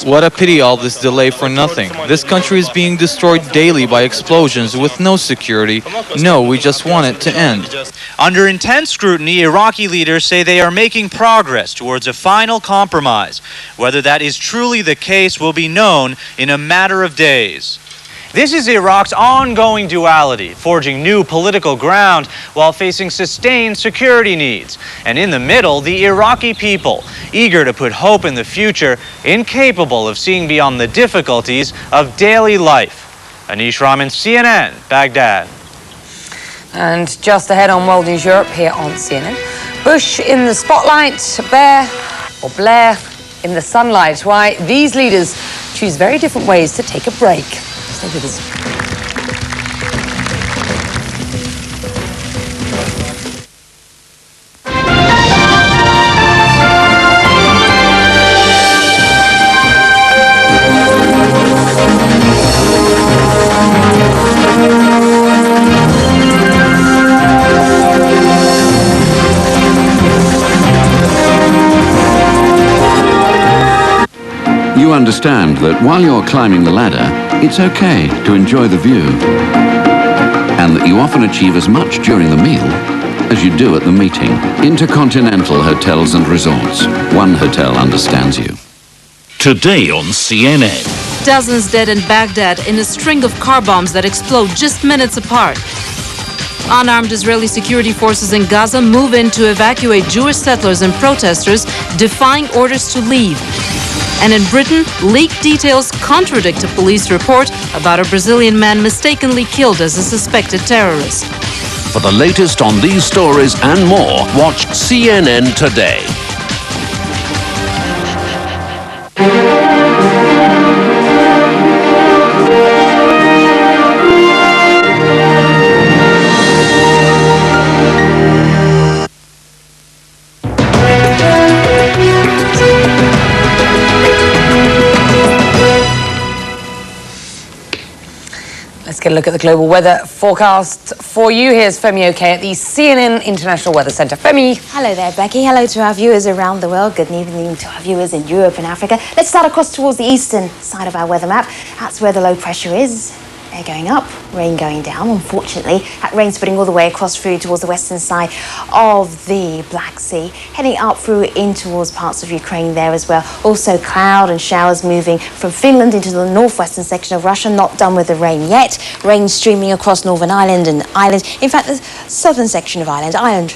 What a pity all this delay for nothing. This country is being destroyed daily by explosions with no security. No, we just want it to end. Under intense scrutiny, Iraqi leaders say they are making progress towards a final compromise. Whether that is truly the case will be known in a matter of days. This is Iraq's ongoing duality, forging new political ground while facing sustained security needs. And in the middle, the Iraqi people, eager to put hope in the future, incapable of seeing beyond the difficulties of daily life. Anish Rahman, CNN, Baghdad. And just ahead on World News Europe here on CNN. Bush in the spotlight, Blair in the sunlight. Why these leaders choose very different ways to take a break. Stay with us. You understand that while you're climbing the ladder, it's okay to enjoy the view, and that you often achieve as much during the meal as you do at the meeting. Intercontinental Hotels and Resorts. One hotel understands you. Today on CNN. Dozens dead in Baghdad in a string of car bombs that explode just minutes apart. Unarmed Israeli security forces in Gaza move in to evacuate Jewish settlers and protesters, defying orders to leave. And in Britain, leaked details contradict a police report about a Brazilian man mistakenly killed as a suspected terrorist. For the latest on these stories and more, watch CNN Today. Let's get a look at the global weather forecast for you. Here's Femi Oke at the CNN International Weather Centre. Femi. Hello there, Becky. Hello to our viewers around the world. Good evening to our viewers in Europe and Africa. Let's start across towards the eastern side of our weather map. That's where the low pressure is. Air going up, rain going down. Unfortunately, that rain spreading all the way across through towards the western side of the Black Sea, heading up through in towards parts of Ukraine there as well. Also cloud and showers moving from Finland into the northwestern section of Russia. Not done with the rain yet. Rain streaming across Northern Ireland and Ireland. In fact, the southern section of Ireland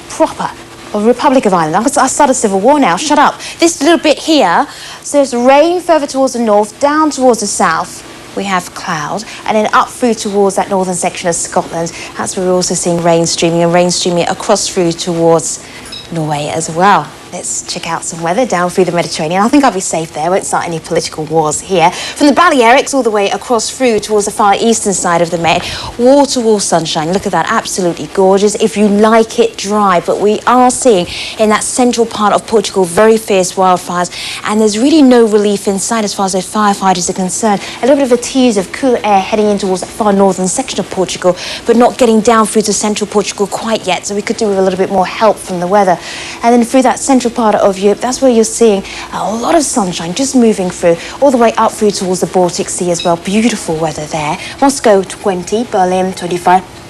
proper. Of Republic of Ireland. I started a civil war now. Shut up. This little bit here, so there's rain further towards the north, down towards the south. We have cloud, and then up through towards that northern section of Scotland. That's where we're also seeing rain streaming across through towards Norway as well. Let's check out some weather down through the Mediterranean. I think I'll be safe there. Won't start any political wars here. From the Balearics all the way across through towards the far eastern side of the Med. Wall-to-wall sunshine. Look at that. Absolutely gorgeous. If you like it dry. But we are seeing in that central part of Portugal very fierce wildfires. And there's really no relief inside as far as those firefighters are concerned. A little bit of a tease of cooler air heading in towards that far northern section of Portugal, but not getting down through to central Portugal quite yet. So we could do with a little bit more help from the weather. And then through that central part of Europe, that's where you're seeing a lot of sunshine just moving through, all the way up through towards the Baltic Sea as well. Beautiful weather there. Moscow 20, Berlin 25.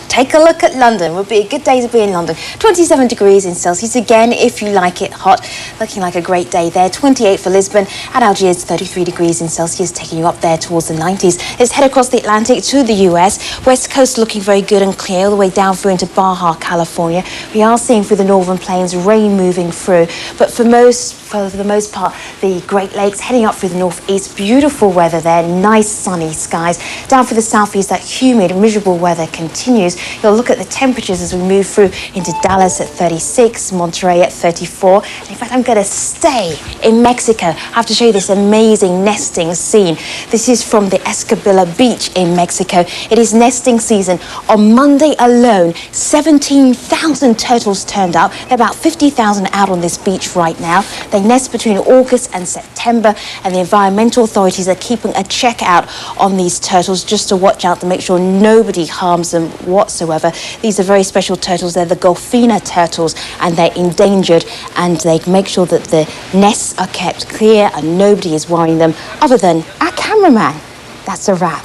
Take a look at London. Would be a good day to be in London. 27 degrees in Celsius. Again, if you like it hot, looking like a great day there. 28 for Lisbon, and Algiers 33 degrees in Celsius, taking you up there towards the 90s. Let's head across the Atlantic to the US. West Coast looking very good and clear, all the way down through into Baja, California. We are seeing through the northern plains rain moving through, but for the most part, the Great Lakes heading up through the northeast. Beautiful weather there. Nice sunny skies. Down through the southeast, that humid, miserable weather continues. You'll look at the temperatures as we move through into Dallas at 36, Monterey at 34. And in fact, I'm going to stay in Mexico. I have to show you this amazing nesting scene. This is from the Escabilla Beach in Mexico. It is nesting season. On Monday alone, 17,000 turtles turned up. There are about 50,000 out on this beach right now. They nest between August and September, and the environmental authorities are keeping a check out on these turtles just to watch out to make sure nobody harms them whatsoever. whatsoever. These are very special turtles. They're the Golfina turtles, and they're endangered, and they make sure that the nests are kept clear and nobody is worrying them other than our cameraman. That's a wrap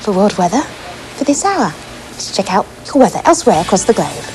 for world weather for this hour. Let's check out your weather elsewhere across the globe.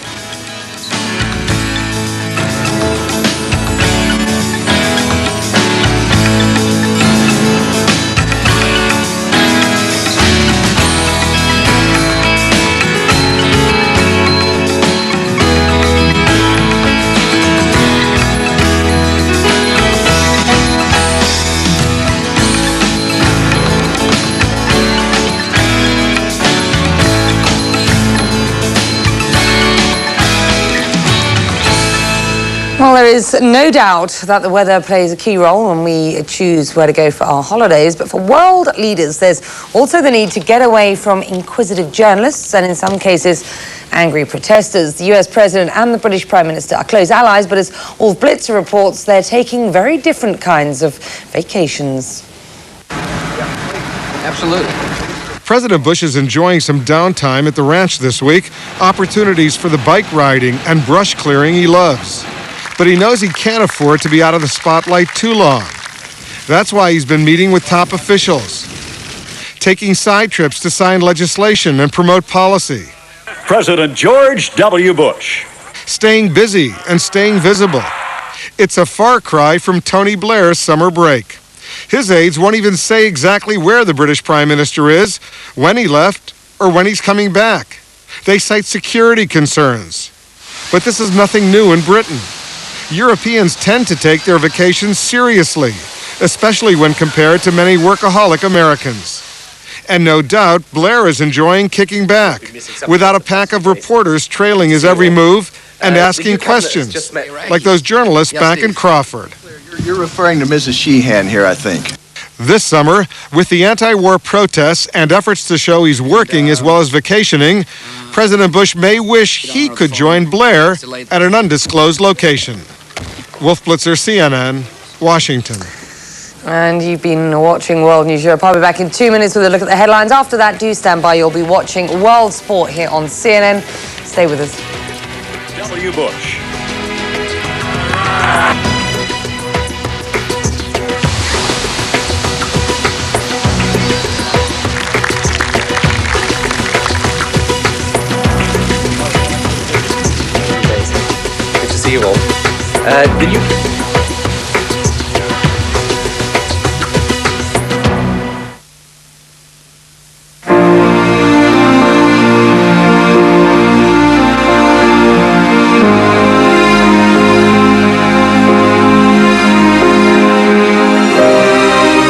Well, there is no doubt that the weather plays a key role when we choose where to go for our holidays, but for world leaders, there's also the need to get away from inquisitive journalists and, in some cases, angry protesters. The US President and the British Prime Minister are close allies, but as Wolf Blitzer reports, they're taking very different kinds of vacations. Absolutely. President Bush is enjoying some downtime at the ranch this week, opportunities for the bike riding and brush clearing he loves. But he knows he can't afford to be out of the spotlight too long. That's why he's been meeting with top officials, taking side trips to sign legislation and promote policy. President George W. Bush. Staying busy and staying visible. It's a far cry from Tony Blair's summer break. His aides won't even say exactly where the British Prime Minister is, when he left, or when he's coming back. They cite security concerns. But this is nothing new in Britain. Europeans tend to take their vacations seriously, especially when compared to many workaholic Americans. And no doubt, Blair is enjoying kicking back, without a pack of reporters trailing his every move and asking questions, like those journalists back in Crawford. You're referring to Mrs. Sheehan here, I think. This summer, with the anti-war protests and efforts to show he's working as well as vacationing, President Bush may wish he could join Blair at an undisclosed location. Wolf Blitzer, CNN, Washington. And you've been watching World News Europe. I'll be back in 2 minutes with a look at the headlines. After that, do stand by. You'll be watching World Sport here on CNN. Stay with us. W. Bush. Good to see you all. Did you...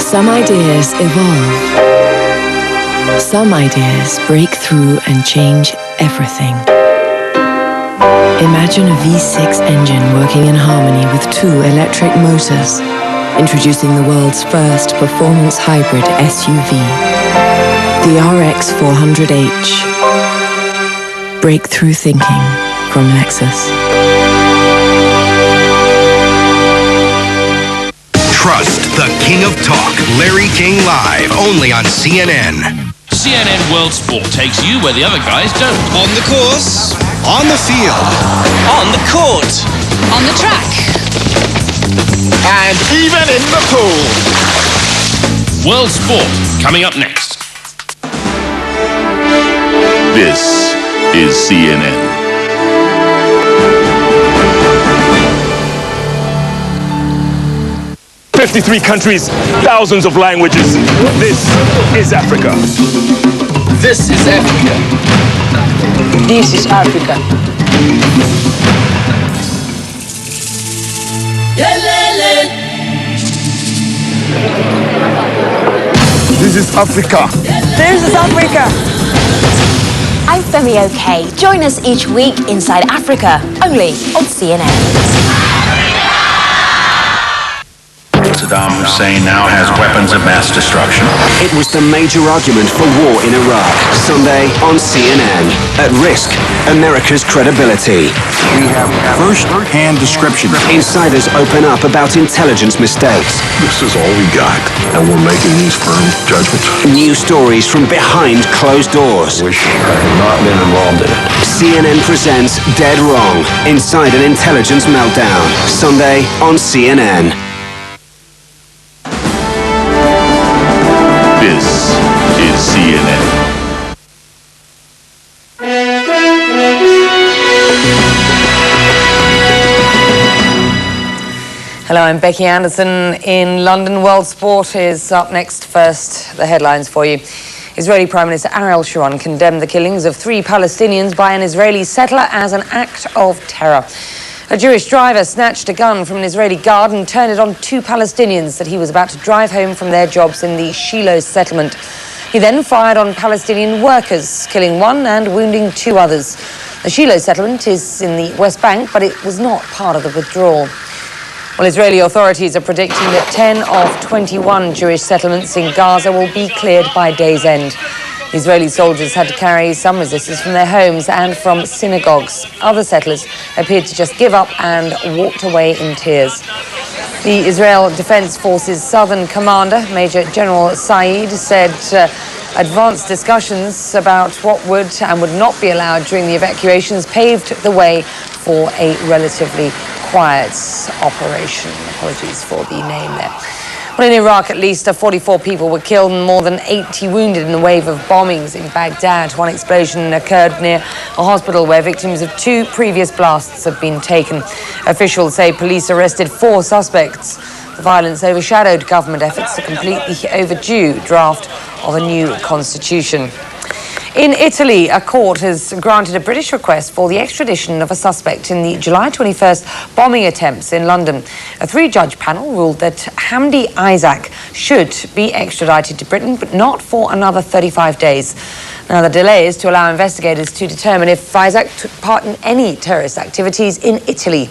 Some ideas evolve. Some ideas break through and change everything. Imagine a V6 engine working in harmony with 2 electric motors, introducing the world's first performance hybrid SUV, the RX 400h. Breakthrough thinking from Lexus. Trust the King of Talk, Larry King, live only on CNN. CNN World Sport takes you where the other guys don't. On the course, on the field, On the court. On the track. and even in the pool. World Sport coming up next. This is CNN. 53 countries, thousands of languages. This is Africa. This is Africa. This is Africa. This is Africa. This is Africa. I'm Femi OK. Join us each week inside Africa, only on CNN. Saddam Hussein now has weapons of mass destruction. It was the major argument for war in Iraq. Sunday on CNN. At risk, America's credibility. We have first-hand descriptions. Insiders open up about intelligence mistakes. This is all we got, and we're making these firm judgments. New stories from behind closed doors. I wish I had not been involved in it. CNN presents Dead Wrong, Inside an Intelligence Meltdown. Sunday on CNN. This is CNN. Hello, I'm Becky Anderson in London. World Sport is up next. First, the headlines for you. Israeli Prime Minister Ariel Sharon condemned the killings of 3 Palestinians by an Israeli settler as an act of terror. A Jewish driver snatched a gun from an Israeli guard and turned it on 2 Palestinians that he was about to drive home from their jobs in the Shiloh settlement. He then fired on Palestinian workers, killing 1 and wounding 2 others. The Shiloh settlement is in the West Bank, but it was not part of the withdrawal. Well, Israeli authorities are predicting that 10 of 21 Jewish settlements in Gaza will be cleared by day's end. Israeli soldiers had to carry some resistance from their homes and from synagogues. Other settlers appeared to just give up and walked away in tears. The Israel Defense Forces Southern Commander, Major General Saeed, said advanced discussions about what would and would not be allowed during the evacuations paved the way for a relatively quiet operation. Apologies for the name there. Well, in Iraq, at least 44 people were killed and more than 80 wounded in a wave of bombings in Baghdad. One explosion occurred near a hospital where victims of 2 previous blasts have been taken. Officials say police arrested 4 suspects. The violence overshadowed government efforts to complete the overdue draft of a new constitution. In Italy, a court has granted a British request for the extradition of a suspect in the July 21st bombing attempts in London. A 3-judge panel ruled that Hamdi Isaac should be extradited to Britain, but not for another 35 days. Now, the delay is to allow investigators to determine if Isaac took part in any terrorist activities in Italy.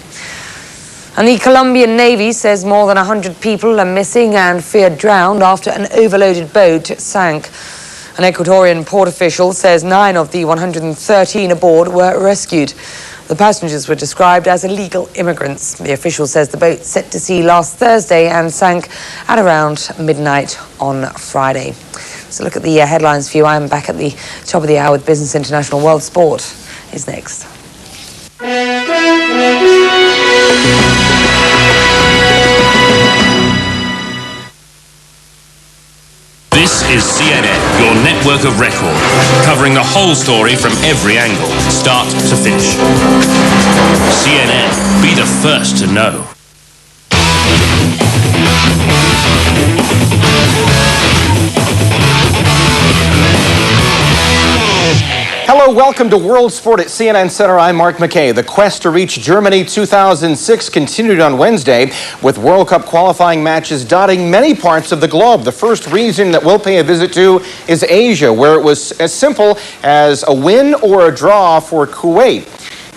And the Colombian Navy says more than 100 people are missing and feared drowned after an overloaded boat sank. An Ecuadorian port official says 9 of the 113 aboard were rescued. The passengers were described as illegal immigrants. The official says the boat set to sea last Thursday and sank at around midnight on Friday. So look at the headlines for you. I'm back at the top of the hour with Business International. World Sport is next. This is CNN, your network of record, covering the whole story from every angle, start to finish. CNN, be the first to know. Hello, welcome to World Sport at CNN Center. I'm Mark McKay. The quest to reach Germany 2006 continued on Wednesday with World Cup qualifying matches dotting many parts of the globe. The first region that we'll pay a visit to is Asia, where it was as simple as a win or a draw for Kuwait.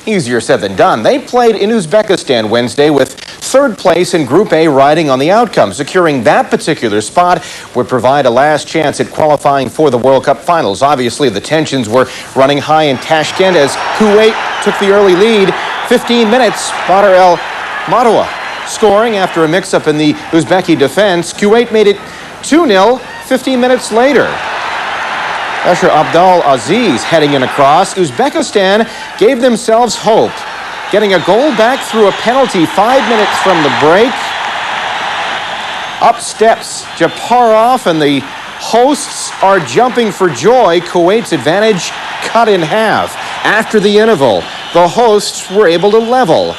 Easier said than done. They played in Uzbekistan Wednesday with 3rd place in Group A riding on the outcome. Securing that particular spot would provide a last chance at qualifying for the World Cup finals. Obviously, the tensions were running high in Tashkent as Kuwait took the early lead. 15 minutes, Badr El Madawa scoring after a mix-up in the Uzbeki defense. Kuwait made it 2-0 15 minutes later. Bashar Abdul Aziz heading in across. Uzbekistan gave themselves hope, getting a goal back through a penalty 5 minutes from the break. Up steps Japarov, and the hosts are jumping for joy. Kuwait's advantage cut in half. After the interval, the hosts were able to level.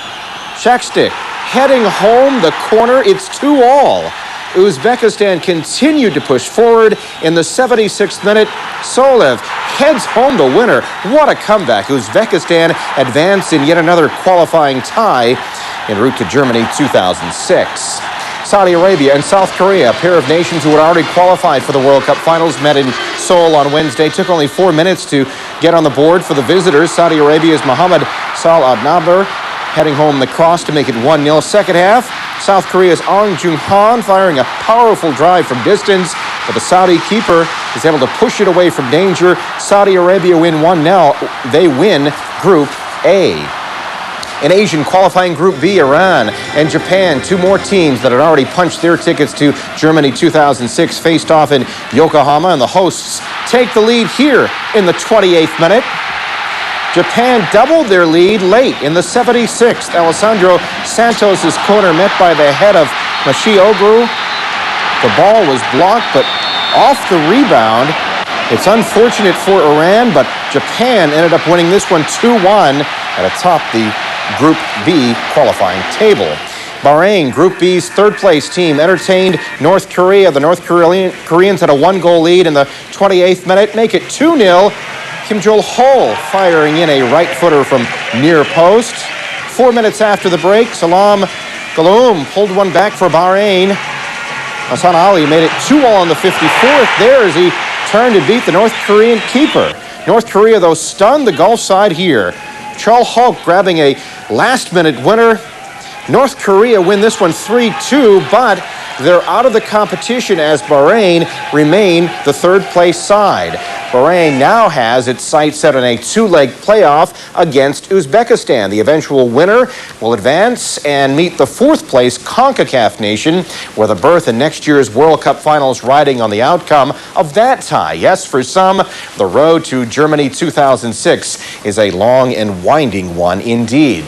Shakstik heading home the corner. It's 2-2. Uzbekistan continued to push forward. In the 76th minute, Solev heads home the winner. What a comeback. Uzbekistan advanced in yet another qualifying tie en route to Germany 2006. Saudi Arabia and South Korea, a pair of nations who had already qualified for the World Cup finals, met in Seoul on Wednesday. Took only 4 minutes to get on the board for the visitors. Saudi Arabia's Mohammed Sal Adnaber heading home the cross to make it 1-0. Second half, South Korea's Ahn Jung-han firing a powerful drive from distance, but the Saudi keeper is able to push it away from danger. Saudi Arabia win 1-0. They win Group A. In Asian qualifying Group B, Iran and Japan, two more teams that had already punched their tickets to Germany 2006, faced off in Yokohama, and the hosts take the lead here in the 28th minute. Japan doubled their lead late in the 76th. Alessandro Santos' corner met by the head of Mashi Ogru. The ball was blocked, but off the rebound. It's unfortunate for Iran, but Japan ended up winning this one 2-1 at atop the Group B qualifying table. Bahrain, Group B's third-place team, entertained North Korea. The North Koreans had a one-goal lead in the 28th minute, make it 2-0. Kim Jol-ho firing in a right-footer from near post. 4 minutes after the break, Salam Galoum pulled one back for Bahrain. Hassan Ali made it 2-all on the 54th there as he turned to beat the North Korean keeper. North Korea, though, stunned the Gulf side here. Chol Hulk grabbing a last-minute winner. North Korea win this one 3-2, but they're out of the competition as Bahrain remain the third-place side. Bahrain now has its sights set on a two-leg playoff against Uzbekistan. The eventual winner will advance and meet the fourth-place CONCACAF nation, with a berth in next year's World Cup finals riding on the outcome of that tie. Yes, for some, the road to Germany 2006 is a long and winding one indeed.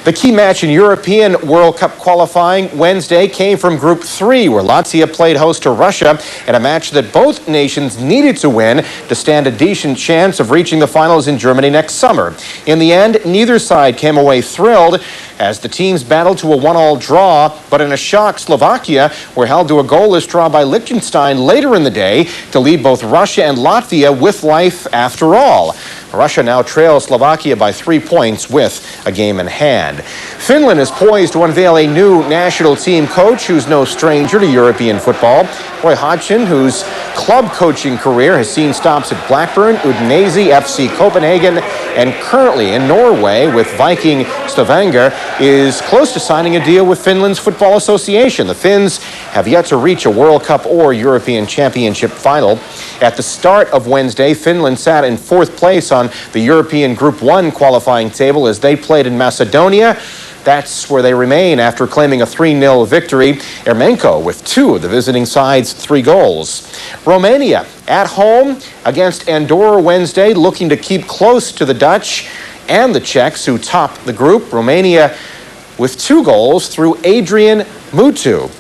The key match in European World Cup qualifying Wednesday came from Group 3, where Latvia played host to Russia in a match that both nations needed to win to stand a decent chance of reaching the finals in Germany next summer. In the end, neither side came away thrilled as the teams battled to a 1-1 draw, but in a shock, Slovakia were held to a goalless draw by Liechtenstein later in the day to lead both Russia and Latvia with life after all. Russia now trails Slovakia by 3 points with a game in hand. Finland is poised to unveil a new national team coach who's no stranger to European football. Roy Hodgson, whose club coaching career has seen stops at Blackburn, Udinese, FC Copenhagen, and currently in Norway with Viking Stavanger, is close to signing a deal with Finland's Football Association. The Finns have yet to reach a World Cup or European Championship final. At the start of Wednesday, Finland sat in fourth place on the European Group 1 qualifying table as they played in Macedonia. That's where they remain after claiming a 3-0 victory. Ermenko with two of the visiting side's 3 goals. Romania at home against Andorra Wednesday, looking to keep close to the Dutch and the Czechs, who top the group. Romania with 2 goals through Adrian Mutu.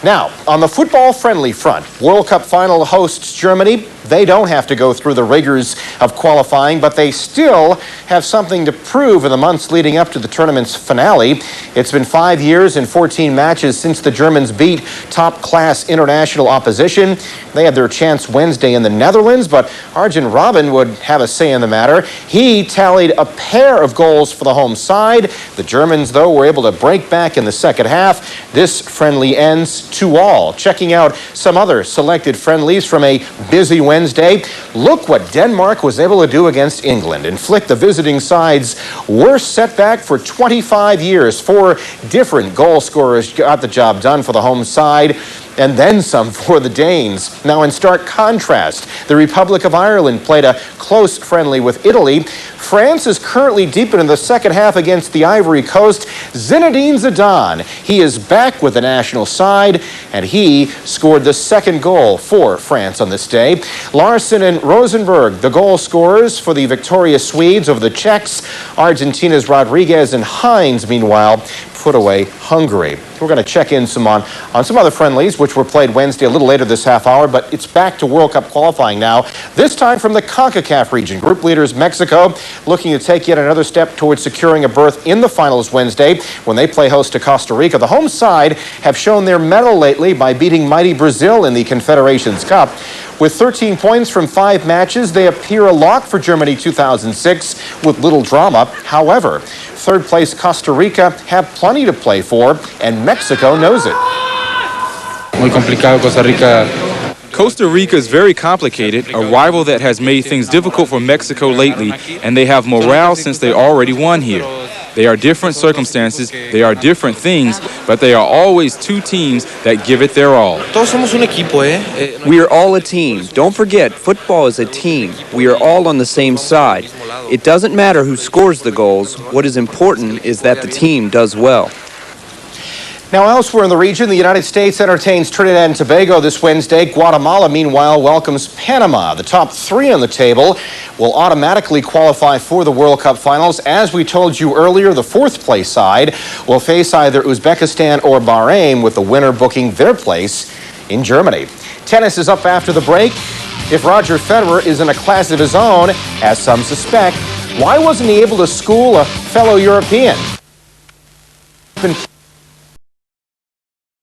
Now, on the football-friendly front, World Cup final hosts Germany. They don't have to go through the rigors of qualifying, but they still have something to prove in the months leading up to the tournament's finale. It's been 5 years and 14 matches since the Germans beat top-class international opposition. They had their chance Wednesday in the Netherlands, but Arjen Robben would have a say in the matter. He tallied a pair of goals for the home side. The Germans, though, were able to break back in the second half. This friendly ends 2-2. Checking out some other selected friendlies from a busy Wednesday. Look what Denmark was able to do against England. Inflict the visiting side's worst setback for 25 years. 4 different goal scorers got the job done for the home side, and then some for the Danes. Now, in stark contrast, the Republic of Ireland played a close friendly with Italy. France is currently deep into the second half against the Ivory Coast. Zinedine Zidane, he is back with the national side, and he scored the second goal for France on this day. Larsson and Rosenberg, the goal scorers for the victorious Swedes over the Czechs. Argentina's Rodriguez and Hines, meanwhile, put away Hungary. We're going to check in on some other friendlies, which were played Wednesday a little later this half hour, but it's back to World Cup qualifying now, this time from the CONCACAF region. Group leaders Mexico looking to take yet another step towards securing a berth in the finals Wednesday when they play host to Costa Rica. The home side have shown their mettle lately by beating mighty Brazil in the Confederations Cup. With 13 points from 5 matches, they appear a lock for Germany 2006 with little drama. However, third-place Costa Rica have plenty to play for, and Mexico knows it. Muy complicado, Costa Rica. Costa Rica is very complicated, a rival that has made things difficult for Mexico lately, and they have morale since they already won here. They are different circumstances, they are different things, but they are always two teams that give it their all. Todos somos un equipo, eh? We are all a team. Don't forget, football is a team. We are all on the same side. It doesn't matter who scores the goals. What is important is that the team does well. Now, elsewhere in the region, the United States entertains Trinidad and Tobago this Wednesday. Guatemala, meanwhile, welcomes Panama. The top three on the table will automatically qualify for the World Cup finals. As we told you earlier, the fourth-place side will face either Uzbekistan or Bahrain, with the winner booking their place in Germany. Tennis is up after the break. If Roger Federer is in a class of his own, as some suspect, why wasn't he able to school a fellow European?